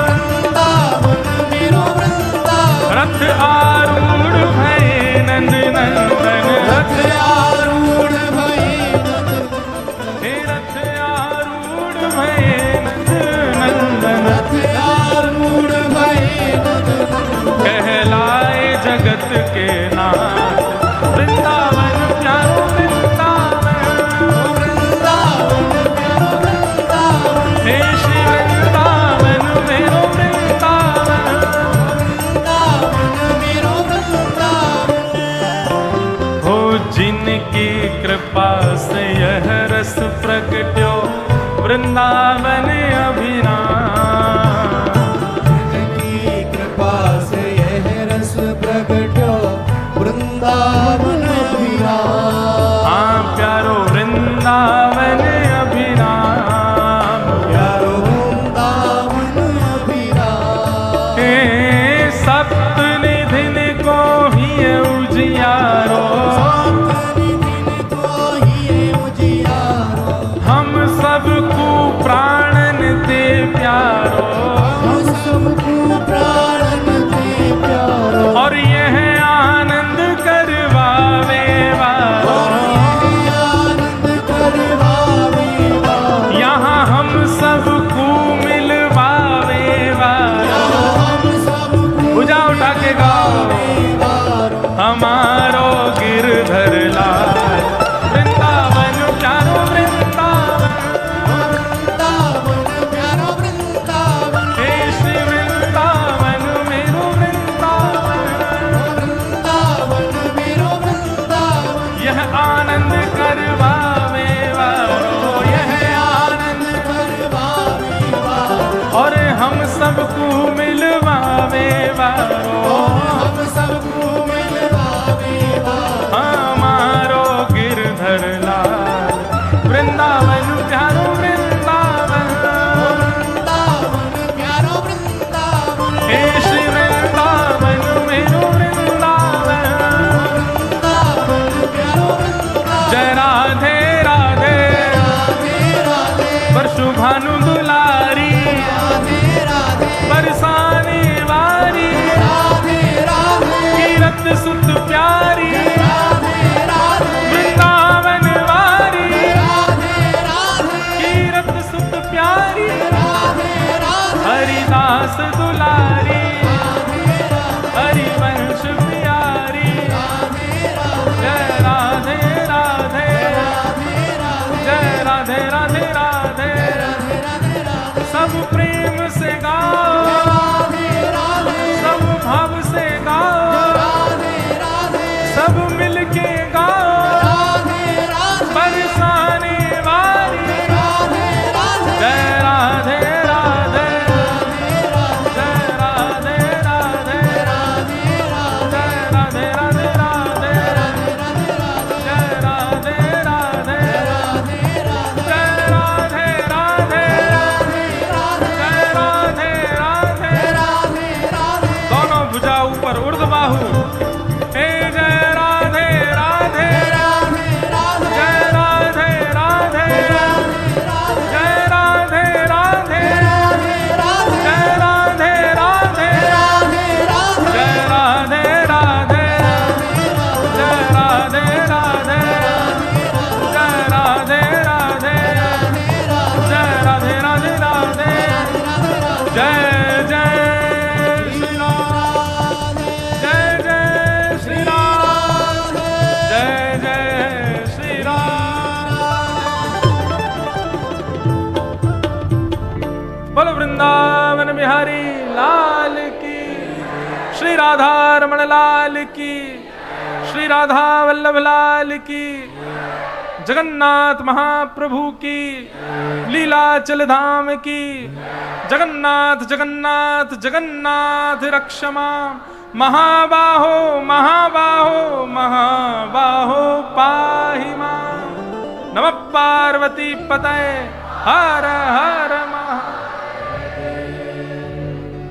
Speaker 2: वृंदावन मेरो वृंदावन।
Speaker 1: रथ आरूढ़ भय नंद नंदन,
Speaker 2: रथ आरूढ़ भय नंद नंदन।
Speaker 1: हे रथ आरूढ़ भय नंद नंदन,
Speaker 2: रथ आरूढ़ भय नंद नंदन।
Speaker 1: कहलाए जगत के नाथ। वृंदावन प्यारो वृंदावन,
Speaker 2: वृंदावन मेरो वृंदावन।
Speaker 1: हे श्री वृंदावन मेरो वृंदावन।
Speaker 2: वृंदावन मेरो वृंदावन।
Speaker 1: हो जिनकी कृपा से यह रस प्रगट्यो, वृंदावन अभिराम।
Speaker 2: जिनकी कृपा से यह रस प्रगट्यो, वृंदावन अभिराम।
Speaker 1: हाँ प्यारो वृंदावन अभिराम।
Speaker 2: प्यारो वृंदावन अभिराम।
Speaker 1: हे सप्त निधिन को ही उजियारो,
Speaker 2: सप्तनिधिन को ही उजियारो।
Speaker 1: हम सबको प्राणन दे प्यारो।
Speaker 2: हम सबको प्राणन दे प्यारो।
Speaker 1: और यह आनंद करवावे वारो।
Speaker 2: और यह आनंद करवावे
Speaker 1: भानु दुलारी,
Speaker 2: राधे राधे
Speaker 1: बरसाने वारी,
Speaker 2: राधे राधे
Speaker 1: कीरत सुत प्यारी,
Speaker 2: राधे राधे
Speaker 1: वृंदावन वारी,
Speaker 2: राधे राधे
Speaker 1: कीरत सुत प्यारी,
Speaker 2: राधे राधे
Speaker 1: हरिदास दुलारी, हरिवंश प्यारी, जय राधे राधे, जय राधे राधे राधे, सब प्रेम से गाओ, सब भाव से गाओ, सब मिलके गाओ, बरसाने वाली, जय राधे राधे, जय राधे राधे, जय राधे राधे राधे, जय राधे राधे, जय राधे राधे, जय राधे राधे, दोनों भुजा ऊपर ऊर्ध्व बाहु, हे जय राधे राधे, जय राधे राधे, जय राधे राधे, जय राधे राधे, जय राधे राधे, जय राधे राधे, जय राधे राधे, जय राधे राधे राधे, जय जय श्री राम, जय जय श्री राम, जय जय श्री राम। बोलो वृंदावन बिहारी लाल की, श्री राधा रमण लाल की, श्री राधा वल्लभ लाल की, जगन्नाथ महाप्रभु की, लीलाचल धाम की, जगन्नाथ जगन्नाथ जगन्नाथ रक्षमा, महाबाहो महाबाहो महाबाहो पाहि मां। नमः पार्वती पतये हर हर महादेव।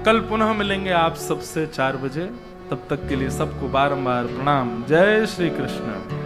Speaker 1: कल पुनः मिलेंगे आप सबसे 4 बजे, तब तक के लिए सबको बारंबार प्रणाम। जय श्री कृष्ण।